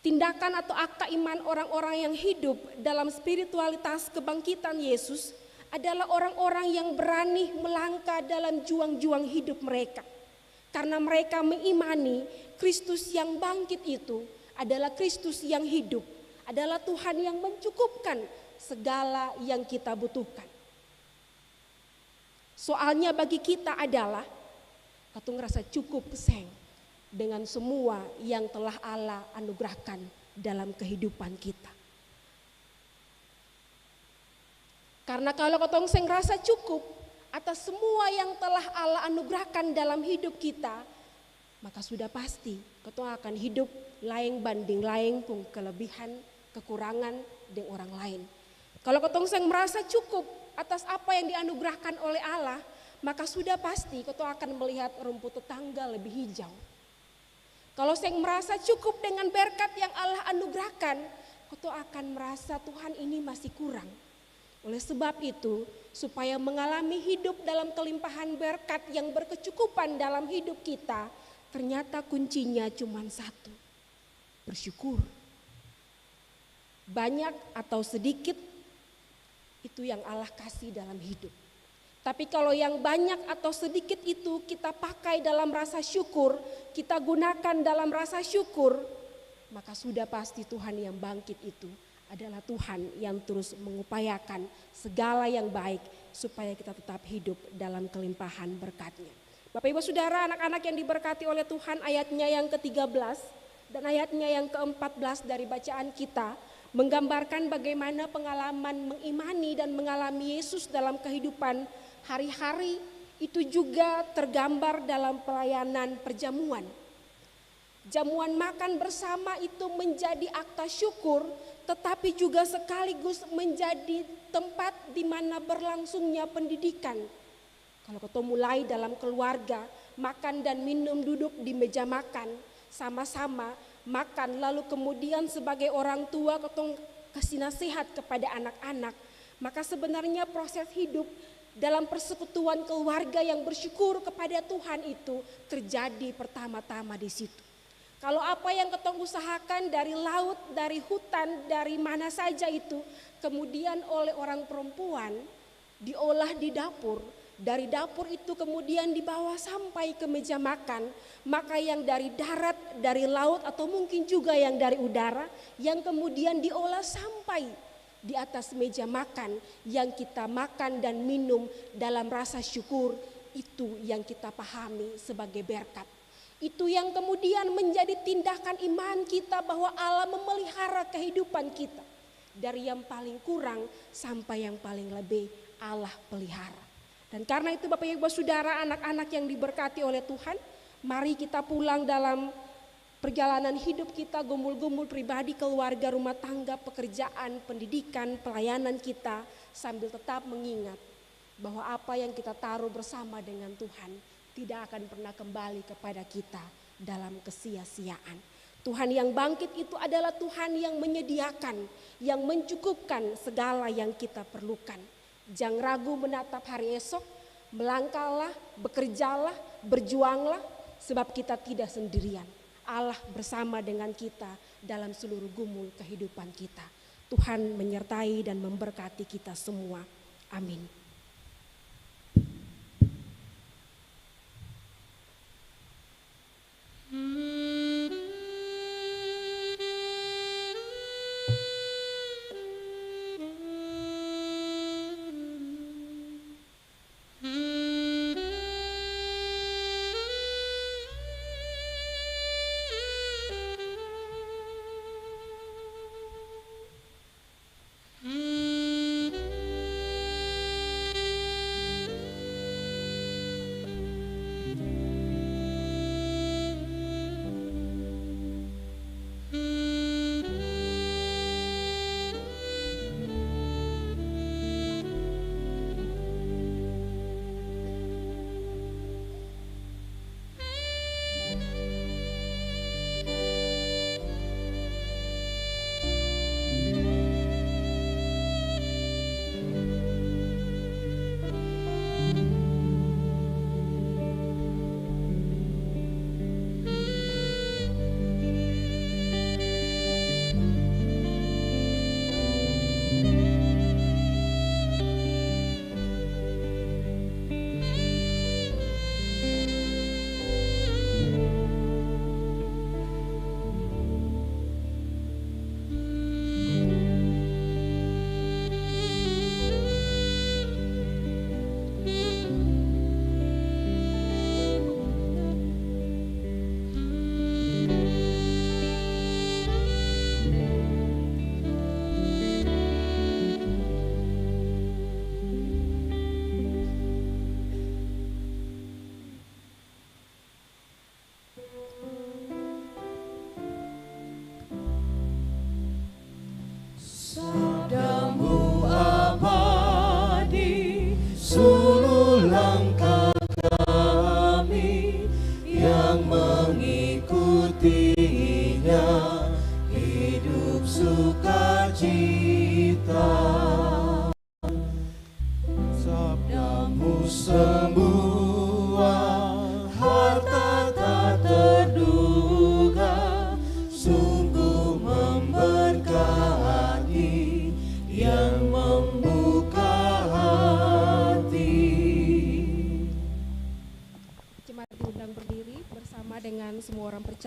tindakan atau akta iman orang-orang yang hidup dalam spiritualitas kebangkitan Yesus adalah orang-orang yang berani melangkah dalam juang-juang hidup mereka. Karena mereka mengimani Kristus yang bangkit itu adalah Kristus yang hidup, adalah Tuhan yang mencukupkan segala yang kita butuhkan. Soalnya bagi kita adalah katu ngerasa cukup keseng dengan semua yang telah Allah anugerahkan dalam kehidupan kita. Karena kalau katong seng rasa cukup atas semua yang telah Allah anugerahkan dalam hidup kita, maka sudah pasti katong akan hidup laeng banding laeng pun kelebihan, kekurangan dengan orang lain. Kalau katong seng merasa cukup atas apa yang dianugerahkan oleh Allah, maka sudah pasti katong akan melihat rumput tetangga lebih hijau. Kalau seng merasa cukup dengan berkat yang Allah anugerahkan, katong akan merasa Tuhan ini masih kurang. Oleh sebab itu, supaya mengalami hidup dalam kelimpahan berkat yang berkecukupan dalam hidup kita, ternyata kuncinya cuma satu, bersyukur. Banyak atau sedikit, itu yang Allah kasih dalam hidup. Tapi kalau yang banyak atau sedikit itu kita pakai dalam rasa syukur, kita gunakan dalam rasa syukur, maka sudah pasti Tuhan yang bangkit itu adalah Tuhan yang terus mengupayakan segala yang baik supaya kita tetap hidup dalam kelimpahan berkat-Nya. Bapak Ibu Saudara, anak-anak yang diberkati oleh Tuhan, ayatnya yang ke-13 dan ayatnya yang ke-14 dari bacaan kita menggambarkan bagaimana pengalaman mengimani dan mengalami Yesus dalam kehidupan hari-hari itu juga tergambar dalam pelayanan perjamuan. Jamuan makan bersama itu menjadi akta syukur, tetapi juga sekaligus menjadi tempat di mana berlangsungnya pendidikan. Kalau kita mulai dalam keluarga, makan dan minum duduk di meja makan, sama-sama makan, lalu kemudian sebagai orang tua kita kasih nasihat kepada anak-anak, maka sebenarnya proses hidup dalam persekutuan keluarga yang bersyukur kepada Tuhan itu terjadi pertama-tama di situ. Kalau apa yang ketong usahakan dari laut, dari hutan, dari mana saja itu, kemudian oleh orang perempuan diolah di dapur, dari dapur itu kemudian dibawa sampai ke meja makan, maka yang dari darat, dari laut atau mungkin juga yang dari udara, yang kemudian diolah sampai di atas meja makan, yang kita makan dan minum dalam rasa syukur, itu yang kita pahami sebagai berkat. Itu yang kemudian menjadi tindakan iman kita bahwa Allah memelihara kehidupan kita. Dari yang paling kurang sampai yang paling lebih Allah pelihara. Dan karena itu Bapak Ibu Saudara, anak-anak yang diberkati oleh Tuhan, mari kita pulang dalam perjalanan hidup kita, gumul-gumul pribadi, keluarga, rumah tangga, pekerjaan, pendidikan, pelayanan kita, sambil tetap mengingat bahwa apa yang kita taruh bersama dengan Tuhan tidak akan pernah kembali kepada kita dalam kesia-siaan. Tuhan yang bangkit itu adalah Tuhan yang menyediakan, yang mencukupkan segala yang kita perlukan. Jangan ragu menatap hari esok, melangkahlah, bekerjalah, berjuanglah, sebab kita tidak sendirian. Allah bersama dengan kita dalam seluruh gumul kehidupan kita. Tuhan menyertai dan memberkati kita semua. Amin.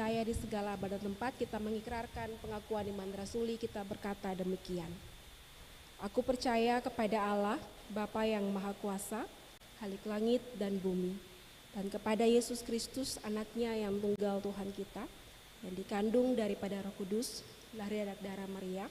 percaya di segala pada tempat kita mengikrarkan pengakuan iman rasuli, kita berkata demikian. Aku percaya kepada Allah, Bapa yang Maha Kuasa, Khalik langit dan bumi, dan kepada Yesus Kristus, anaknya yang tunggal Tuhan kita, yang dikandung daripada Roh Kudus, lahir dari darah Maria,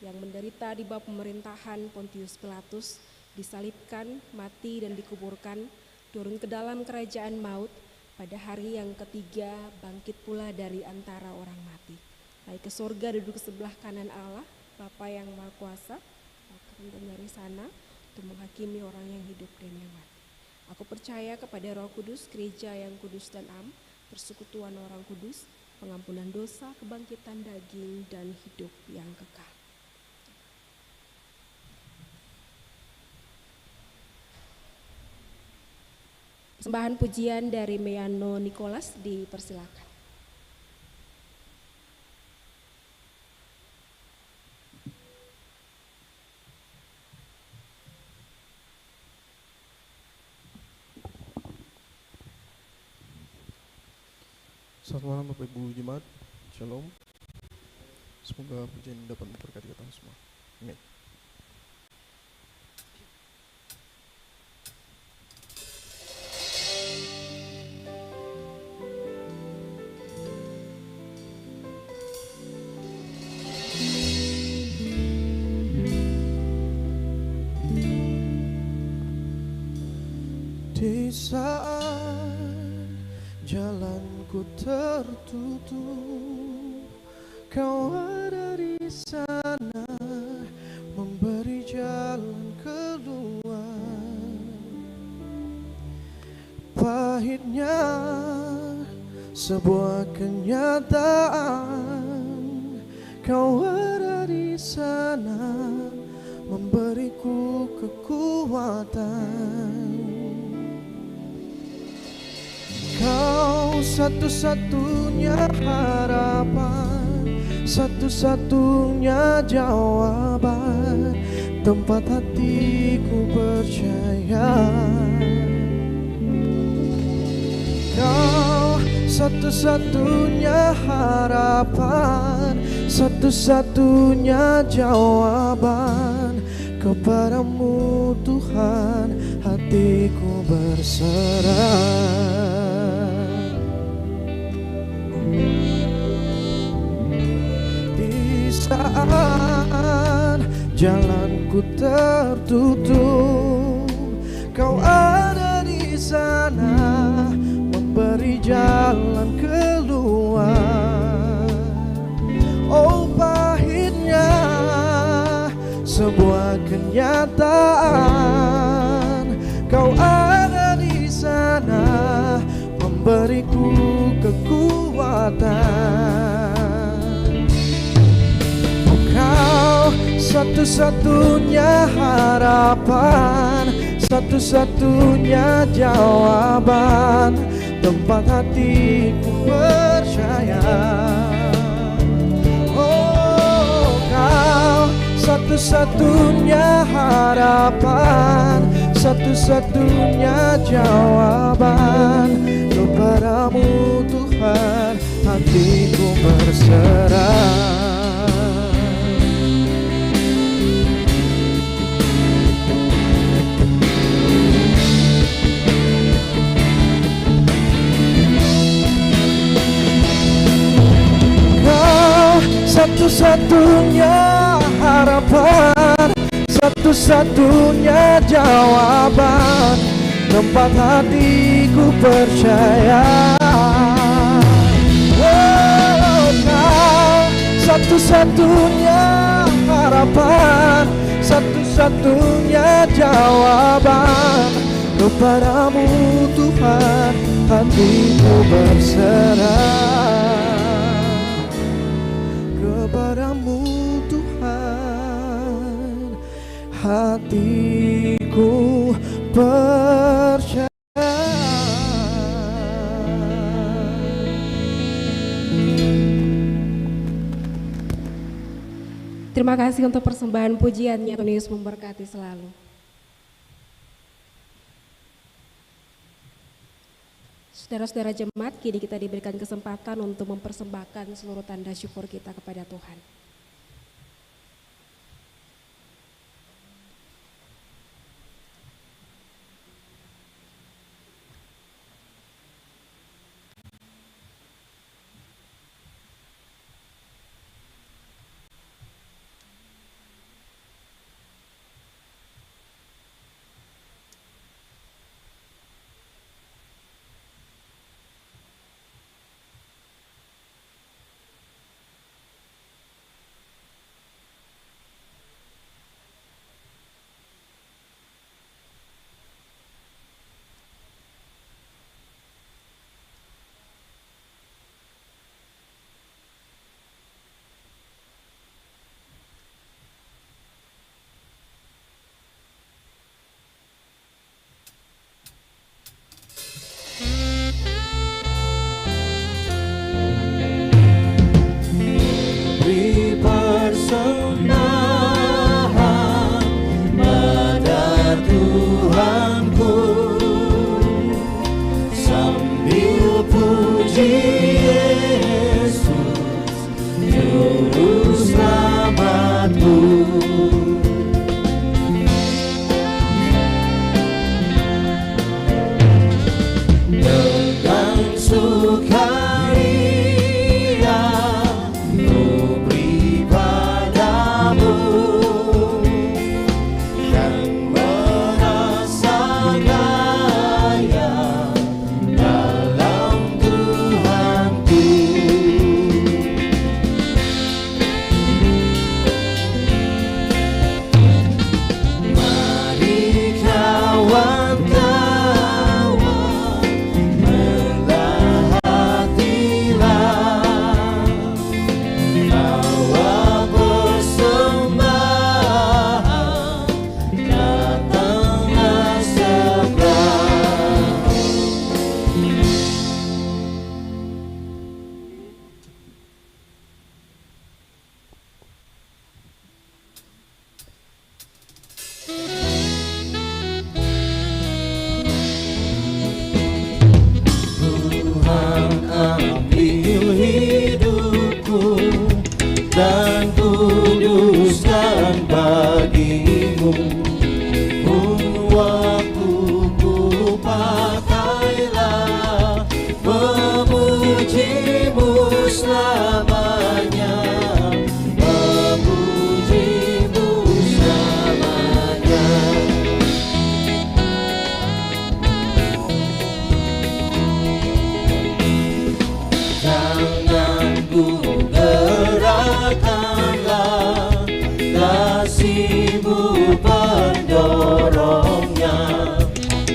yang menderita di bawah pemerintahan Pontius Pilatus, disalibkan, mati dan dikuburkan, turun ke dalam kerajaan maut, pada hari yang ketiga bangkit pula dari antara orang mati, naik ke surga, duduk sebelah kanan Allah, Bapa yang Maha Kuasa, akan dari sana untuk menghakimi orang yang hidup dan yang mati. Aku percaya kepada Roh Kudus, gereja yang kudus dan am, persekutuan orang kudus, pengampunan dosa, kebangkitan daging, dan hidup yang kekal. Persembahan pujian dari Meano Nicholas dipersilakan. Selamat malam Bapak Ibu Jemaat, Shalom. Semoga pujian dapat memberkati kita semua. Amin. Di saat jalanku tertutup, Kau ada di sana memberi jalan keluar. Pahitnya sebuah kenyataan, Kau ada di sana memberiku kekuatan. Kau satu-satunya harapan, satu-satunya jawaban, tempat hatiku percaya. Kau satu-satunya harapan, satu-satunya jawaban, kepadamu Tuhan hatiku berserah. Saat jalanku tertutup, Kau ada di sana memberi jalan keluar. Oh pahitnya sebuah kenyataan, Kau ada di sana memberiku kekuatan. Kau satu-satunya harapan, satu-satunya jawaban, tempat hatiku percaya. Oh, Kau satu-satunya harapan, satu-satunya jawaban, kepadamu Tuhan hatiku berserah. Satu-satunya harapan, satu-satunya jawaban, tempat hatiku percaya. Oh, Kau satu-satunya harapan, satu-satunya jawaban, kepadamu Tuhan hatiku berserah. Kepadamu Tuhan hatiku percaya. Terima kasih untuk persembahan pujiannya. Tuhan Yesus memberkati selalu. Saudara-saudara jemaat, kini kita diberikan kesempatan untuk mempersembahkan seluruh tanda syukur kita kepada Tuhan. Beri persembahan pada Tuhanku sambil puji Yesus Juru Selamatku. Dengan sukaria ku beri padamu dan merasa kaya dalam Tuhanku. Mari kawan-kawan, belah hatilah, bawa persembahan, datanglah segera. Tuhan, ambil hidupku dan kuduskan bagimu. Waktuku pakailah memujimu selamanya, memujimu selamanya. Jangan ku gerakkanlah kasih-Mu pendorongnya,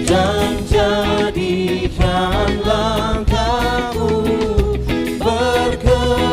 dan jadikan langkahku berkenan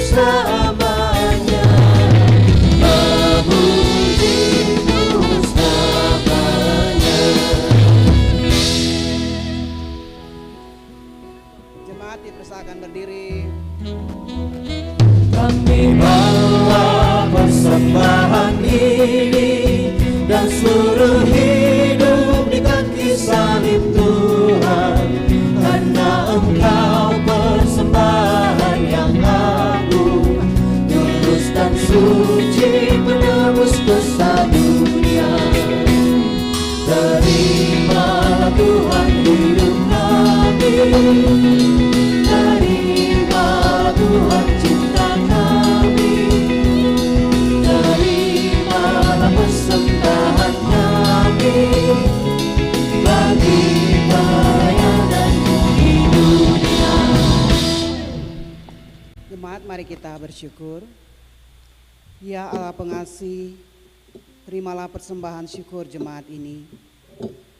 selamanya, memuji-Mu selamanya. Jemaat dipersilakan berdiri. Kami bawa persembahan ini dan seluruh hidup di kaki salib Tuhan, karena Engkau persembahan yang agung, tulus dan suci, penebus dosa dunia. Terimalah Tuhan hidup kami, terimalah Tuhan cinta kami, terimalah persembahan kami bagi pelayanan-Mu di dunia. Jemaat, mari kita bersyukur. Ya Allah pengasih, terimalah persembahan syukur jemaat ini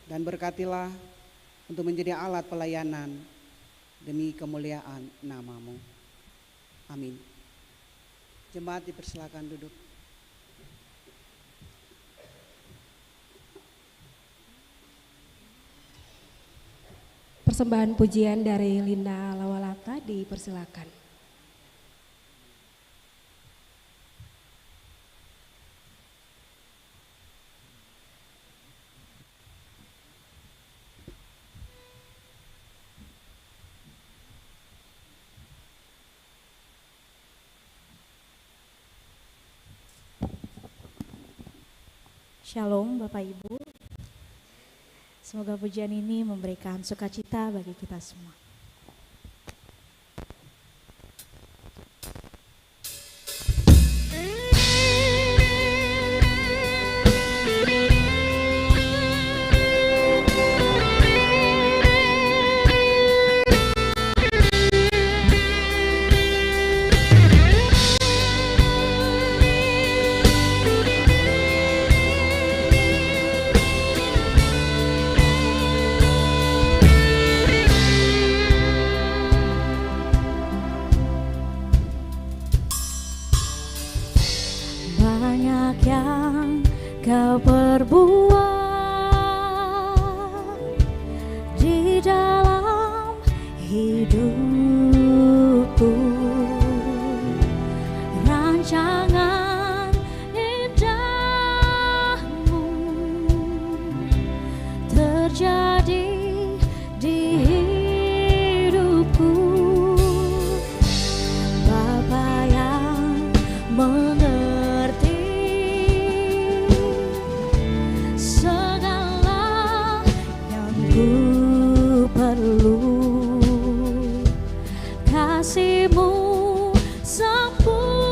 dan berkatilah untuk menjadi alat pelayanan demi kemuliaan nama-Mu. Amin. Jemaat dipersilakan duduk. Persembahan pujian dari Linda Lawalata dipersilakan. Shalom Bapak Ibu, semoga pujian ini memberikan sukacita bagi kita semua. Banyak yang kau perbuat di dalam hidupku, rancangan indahmu terjadi di hidupku. Bapa yang mengerti segala yang ku perlu, kasih-Mu sempurna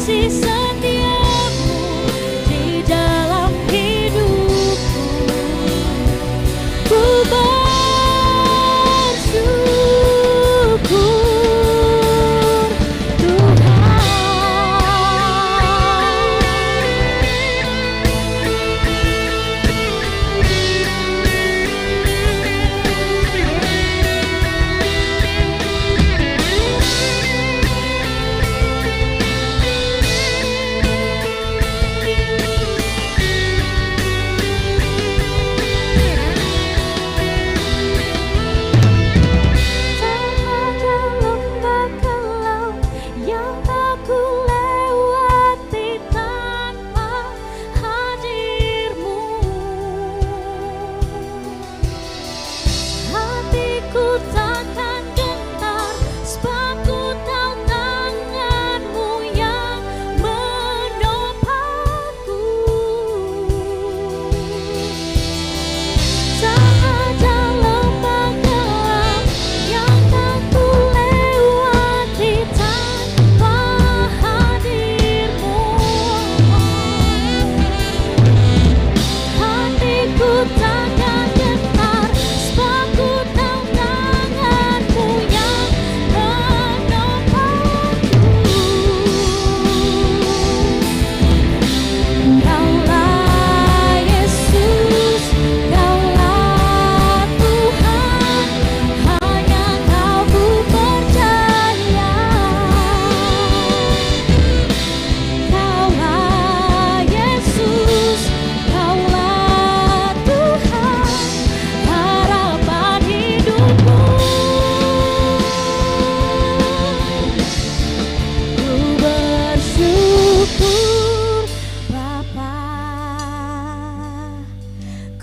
kasih setiamu di dalam hidupku.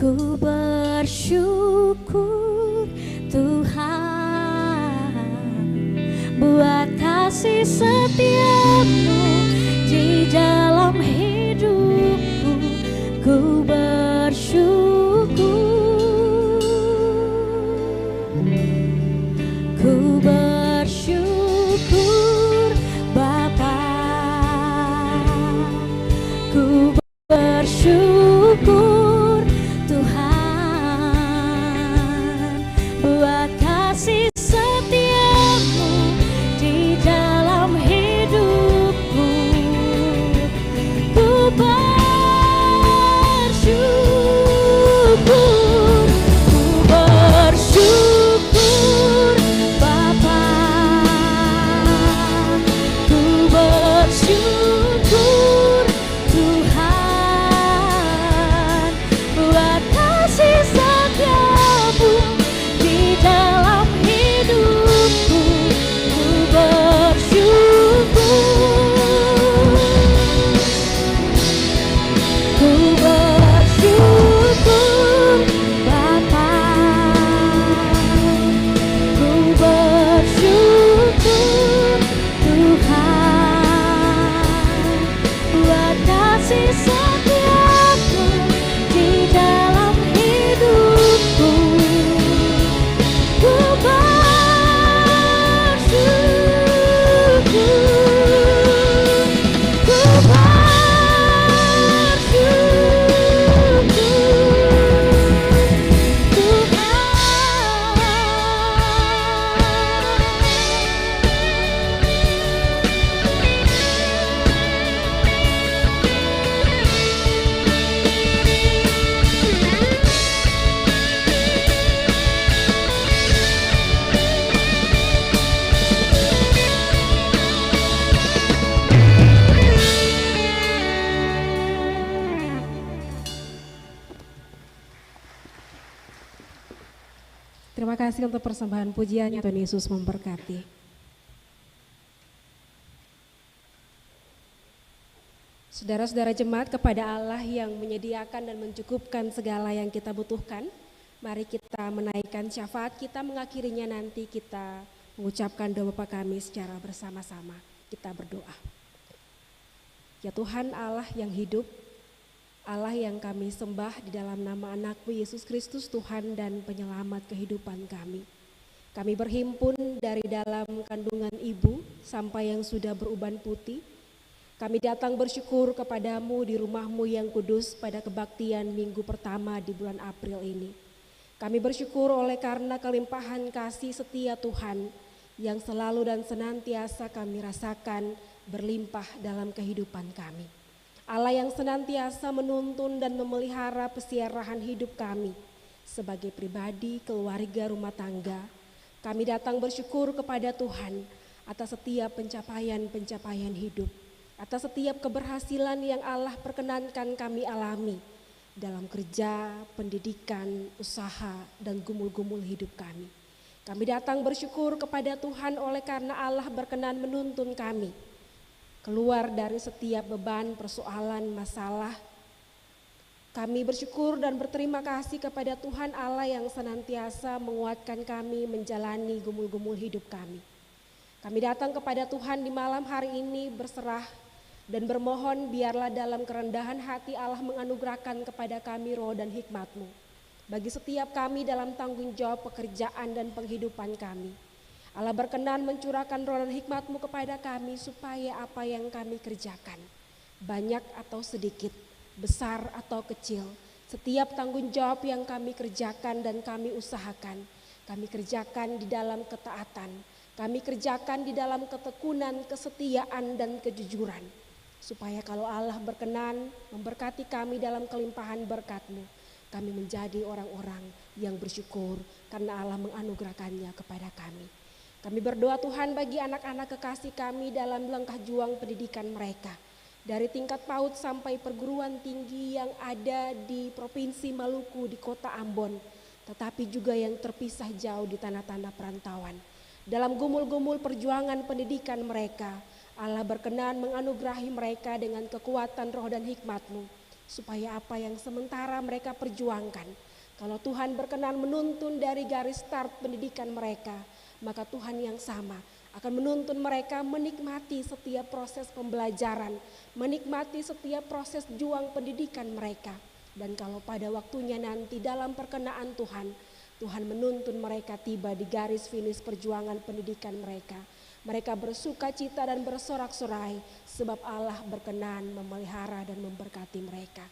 Ku bersyukur Tuhan buat kasih setiamu di dalam hidupku. Ku bersyukur, ku bersyukur Bapa, ku bersyukur Tuhan buat kasih setiamu di dalam hidupku. Ku bersyukur, ku bersyukur Bapa, ku bersyukur Tuhan buat kasih setiamu di dalam hidupku. Ku bersyukur, ku bersyukur Bapa, ku bersyukur Tuhan buat kasih setiamu di dalam hidupku. Ku bersyukur, ku Terima kasih untuk persembahan pujiannya. Tuhan Yesus memberkati. Saudara-saudara jemaat, kepada Allah yang menyediakan dan mencukupkan segala yang kita butuhkan, mari kita menaikkan syafaat kita, mengakhirinya nanti kita mengucapkan doa Bapa kami secara bersama-sama. Kita berdoa. Ya Tuhan Allah yang hidup, Allah yang kami sembah di dalam nama anak-Mu Yesus Kristus, Tuhan dan penyelamat kehidupan kami. Kami berhimpun dari dalam kandungan ibu sampai yang sudah beruban putih. Kami datang bersyukur kepadamu di rumahmu yang kudus pada kebaktian minggu pertama di bulan April ini. Kami bersyukur oleh karena kelimpahan kasih setia Tuhan yang selalu dan senantiasa kami rasakan berlimpah dalam kehidupan kami. Allah yang senantiasa menuntun dan memelihara pesiarahan hidup kami sebagai pribadi, keluarga, rumah tangga. Kami datang bersyukur kepada Tuhan atas setiap pencapaian-pencapaian hidup, atas setiap keberhasilan yang Allah perkenankan kami alami dalam kerja, pendidikan, usaha, dan gumul-gumul hidup kami. Kami datang bersyukur kepada Tuhan oleh karena Allah berkenan menuntun kami keluar dari setiap beban, persoalan, masalah. Kami bersyukur dan berterima kasih kepada Tuhan Allah yang senantiasa menguatkan kami menjalani gumul-gumul hidup kami. Kami datang kepada Tuhan di malam hari ini berserah dan bermohon biarlah dalam kerendahan hati Allah menganugerahkan kepada kami roh dan hikmat-Mu bagi setiap kami dalam tanggung jawab pekerjaan dan penghidupan kami. Allah berkenan mencurahkan roh dan hikmat-Mu kepada kami supaya apa yang kami kerjakan, banyak atau sedikit, besar atau kecil, setiap tanggung jawab yang kami kerjakan dan kami usahakan, kami kerjakan di dalam ketaatan, kami kerjakan di dalam ketekunan, kesetiaan, dan kejujuran. Supaya kalau Allah berkenan memberkati kami dalam kelimpahan berkat-Mu, kami menjadi orang-orang yang bersyukur karena Allah menganugerahkannya kepada kami. Kami berdoa Tuhan bagi anak-anak kekasih kami dalam langkah juang pendidikan mereka. Dari tingkat PAUD sampai perguruan tinggi yang ada di Provinsi Maluku di kota Ambon, tetapi juga yang terpisah jauh di tanah-tanah perantauan. Dalam gumul-gumul perjuangan pendidikan mereka, Allah berkenan menganugerahi mereka dengan kekuatan roh dan hikmat-Mu, supaya apa yang sementara mereka perjuangkan, kalau Tuhan berkenan menuntun dari garis start pendidikan mereka, maka Tuhan yang sama akan menuntun mereka menikmati setiap proses pembelajaran, menikmati setiap proses juang pendidikan mereka. Dan kalau pada waktunya nanti dalam perkenaan Tuhan, Tuhan menuntun mereka tiba di garis finish perjuangan pendidikan mereka. Mereka bersuka cita dan bersorak-sorai sebab Allah berkenan memelihara dan memberkati mereka.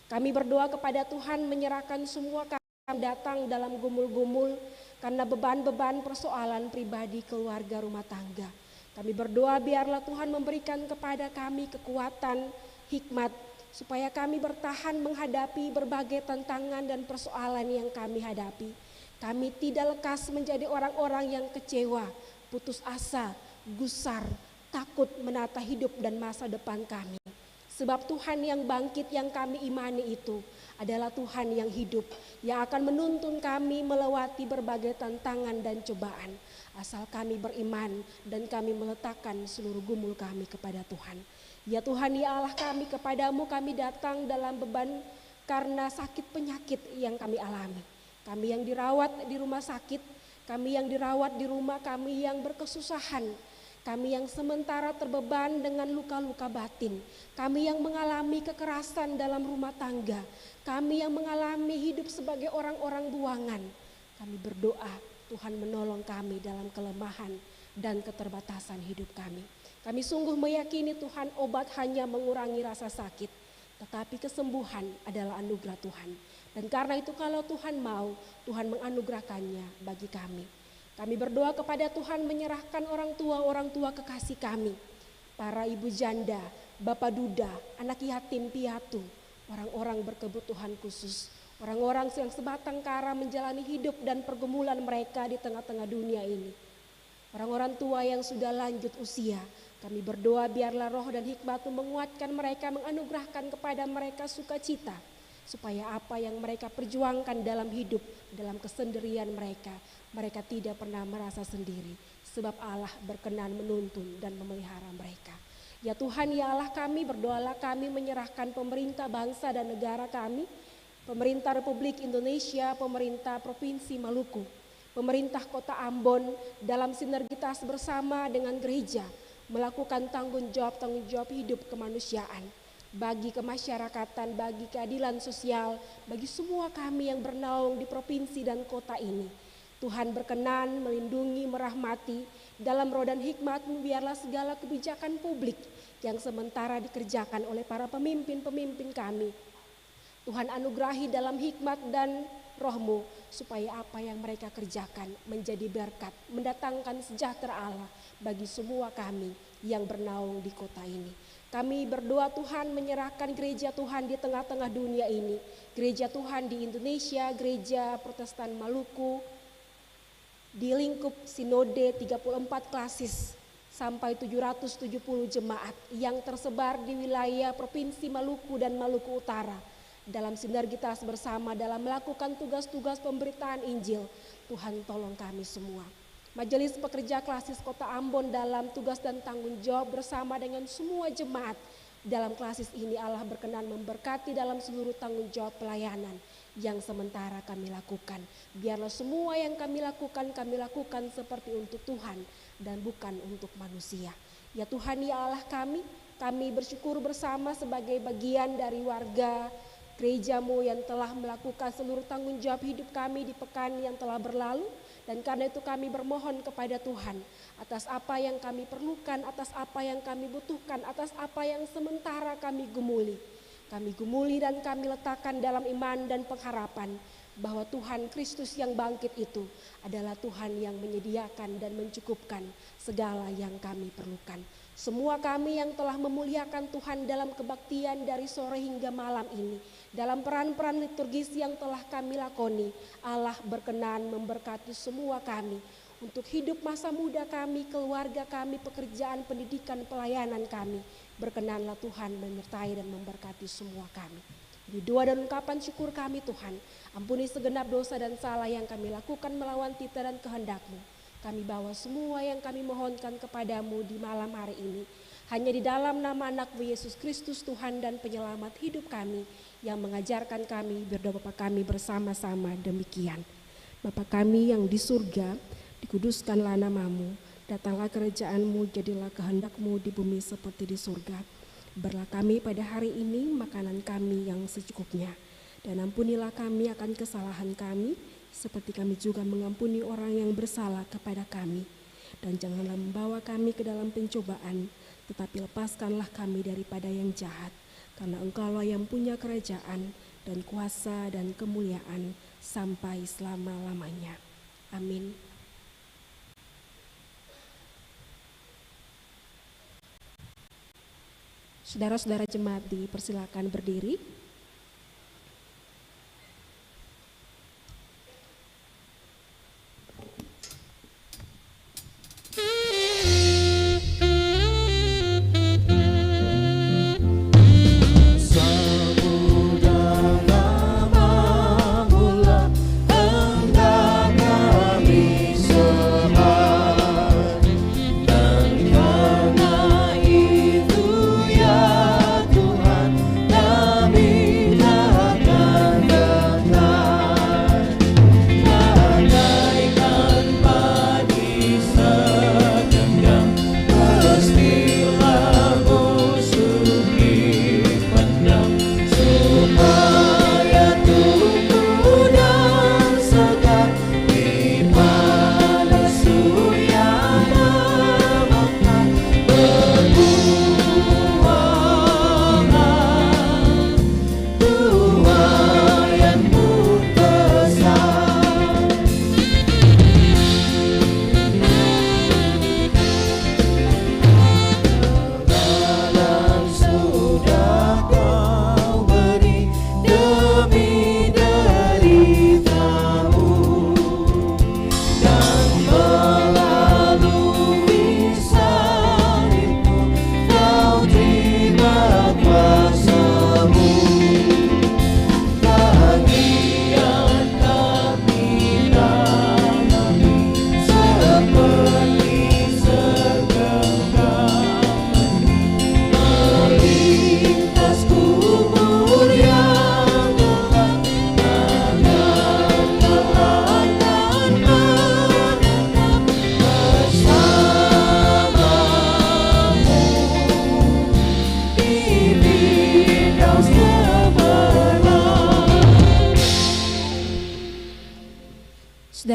Kami berdoa kepada Tuhan menyerahkan semua kami datang dalam gumul-gumul karena beban-beban persoalan pribadi, keluarga, rumah tangga. Kami berdoa biarlah Tuhan memberikan kepada kami kekuatan, hikmat, supaya kami bertahan menghadapi berbagai tantangan dan persoalan yang kami hadapi. Kami tidak lekas menjadi orang-orang yang kecewa, putus asa, gusar, takut menata hidup dan masa depan kami. Sebab Tuhan yang bangkit yang kami imani itu adalah Tuhan yang hidup, yang akan menuntun kami melewati berbagai tantangan dan cobaan. Asal kami beriman dan kami meletakkan seluruh gumul kami kepada Tuhan. Ya Tuhan, ya Allah kami, kepadamu kami datang dalam beban karena sakit penyakit yang kami alami. Kami yang dirawat di rumah sakit, kami yang dirawat di rumah, kami yang berkesusahan, kami yang sementara terbeban dengan luka-luka batin, kami yang mengalami kekerasan dalam rumah tangga, kami yang mengalami hidup sebagai orang-orang buangan. Kami berdoa Tuhan menolong kami dalam kelemahan dan keterbatasan hidup kami. Kami sungguh meyakini Tuhan obat hanya mengurangi rasa sakit, tetapi kesembuhan adalah anugerah Tuhan. Dan karena itu kalau Tuhan mau, Tuhan menganugerahkannya bagi kami. Kami berdoa kepada Tuhan menyerahkan orang tua kekasih kami, para ibu janda, bapak duda, anak yatim piatu, orang-orang berkebutuhan khusus, orang-orang yang sebatang kara menjalani hidup dan pergumulan mereka di tengah-tengah dunia ini. Orang-orang tua yang sudah lanjut usia, kami berdoa biarlah roh dan hikmat-Mu menguatkan mereka, menganugerahkan kepada mereka sukacita, supaya apa yang mereka perjuangkan dalam hidup, dalam kesendirian mereka, mereka tidak pernah merasa sendiri, sebab Allah berkenan menuntun dan memelihara mereka. Ya Tuhan, ya Allah kami, berdoalah kami menyerahkan pemerintah bangsa dan negara kami, pemerintah Republik Indonesia, pemerintah Provinsi Maluku, pemerintah Kota Ambon dalam sinergitas bersama dengan gereja melakukan tanggung jawab hidup kemanusiaan bagi kemasyarakatan, bagi keadilan sosial, bagi semua kami yang bernaung di provinsi dan kota ini. Tuhan berkenan melindungi, merahmati, dalam roh dan hikmat-Mu biarlah segala kebijakan publik yang sementara dikerjakan oleh para pemimpin-pemimpin kami, Tuhan anugerahi dalam hikmat dan roh-Mu, supaya apa yang mereka kerjakan menjadi berkat, mendatangkan sejahtera Allah bagi semua kami yang bernaung di kota ini. Kami berdoa Tuhan menyerahkan gereja Tuhan di tengah-tengah dunia ini, gereja Tuhan di Indonesia, gereja Protestan Maluku, di lingkup sinode 34 klasis sampai 770 jemaat yang tersebar di wilayah Provinsi Maluku dan Maluku Utara. Dalam sinergitas bersama dalam melakukan tugas-tugas pemberitaan Injil, Tuhan tolong kami semua. Majelis Pekerja Klasis Kota Ambon dalam tugas dan tanggung jawab bersama dengan semua jemaat dalam klasis ini, Allah berkenan memberkati dalam seluruh tanggung jawab pelayanan yang sementara kami lakukan. Biarlah semua yang kami lakukan seperti untuk Tuhan dan bukan untuk manusia. Ya Tuhan, ya Allah kami bersyukur bersama sebagai bagian dari warga gereja-Mu yang telah melakukan seluruh tanggung jawab hidup kami di pekan yang telah berlalu. Dan karena itu kami bermohon kepada Tuhan atas apa yang kami perlukan, atas apa yang kami butuhkan, atas apa yang sementara kami gumuli. Kami gumuli dan kami letakkan dalam iman dan pengharapan bahwa Tuhan Kristus yang bangkit itu adalah Tuhan yang menyediakan dan mencukupkan segala yang kami perlukan. Semua kami yang telah memuliakan Tuhan dalam kebaktian dari sore hingga malam ini, dalam peran-peran liturgis yang telah kami lakoni, Allah berkenan memberkati semua kami untuk hidup masa muda kami, keluarga kami, pekerjaan, pendidikan, pelayanan kami. Berkenanlah Tuhan menyertai dan memberkati semua kami. Di doa dan ungkapan syukur kami Tuhan, ampuni segenap dosa dan salah yang kami lakukan melawan titah dan kehendak-Mu. Kami bawa semua yang kami mohonkan kepadamu di malam hari ini. Hanya di dalam nama anak-Mu Yesus Kristus Tuhan dan penyelamat hidup kami yang mengajarkan kami berdoa Bapa kami bersama-sama demikian. Bapa kami yang di surga, dikuduskanlah nama-Mu, datanglah kerajaan-Mu, jadilah kehendak-Mu di bumi seperti di surga. Berilah kami pada hari ini makanan kami yang secukupnya, dan ampunilah kami akan kesalahan kami, seperti kami juga mengampuni orang yang bersalah kepada kami. Dan janganlah membawa kami ke dalam pencobaan, tetapi lepaskanlah kami daripada yang jahat. Karena Engkaulah yang punya kerajaan dan kuasa dan kemuliaan sampai selama-lamanya. Amin. Saudara-saudara jemaat dipersilakan berdiri. Kami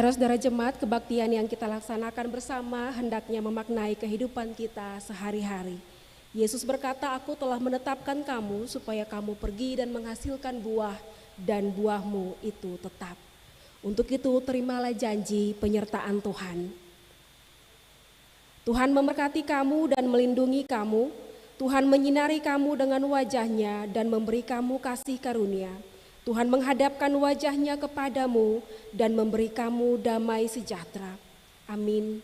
Saudara-saudara jemaat, kebaktian yang kita laksanakan bersama hendaknya memaknai kehidupan kita sehari-hari. Yesus berkata, "Aku telah menetapkan kamu supaya kamu pergi dan menghasilkan buah, dan buahmu itu tetap." Untuk itu terimalah janji penyertaan Tuhan. Tuhan memberkati kamu dan melindungi kamu. Tuhan menyinari kamu dengan wajah-Nya dan memberi kamu kasih karunia. Tuhan menghadapkan wajah-Nya kepadamu dan memberi kamu damai sejahtera. Amin.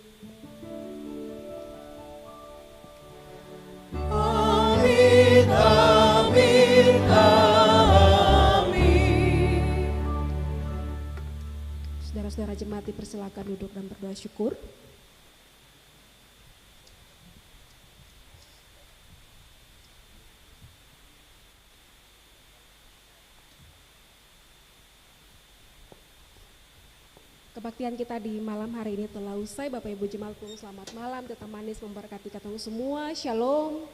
Amin, amin, amin. Saudara-saudara jemaat dipersilakan duduk dan berdoa syukur. Kebaktian kita di malam hari ini telah usai. Bapak Ibu jemaat pun selamat malam, tetap manis memberkati kita semua. Shalom.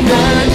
Dan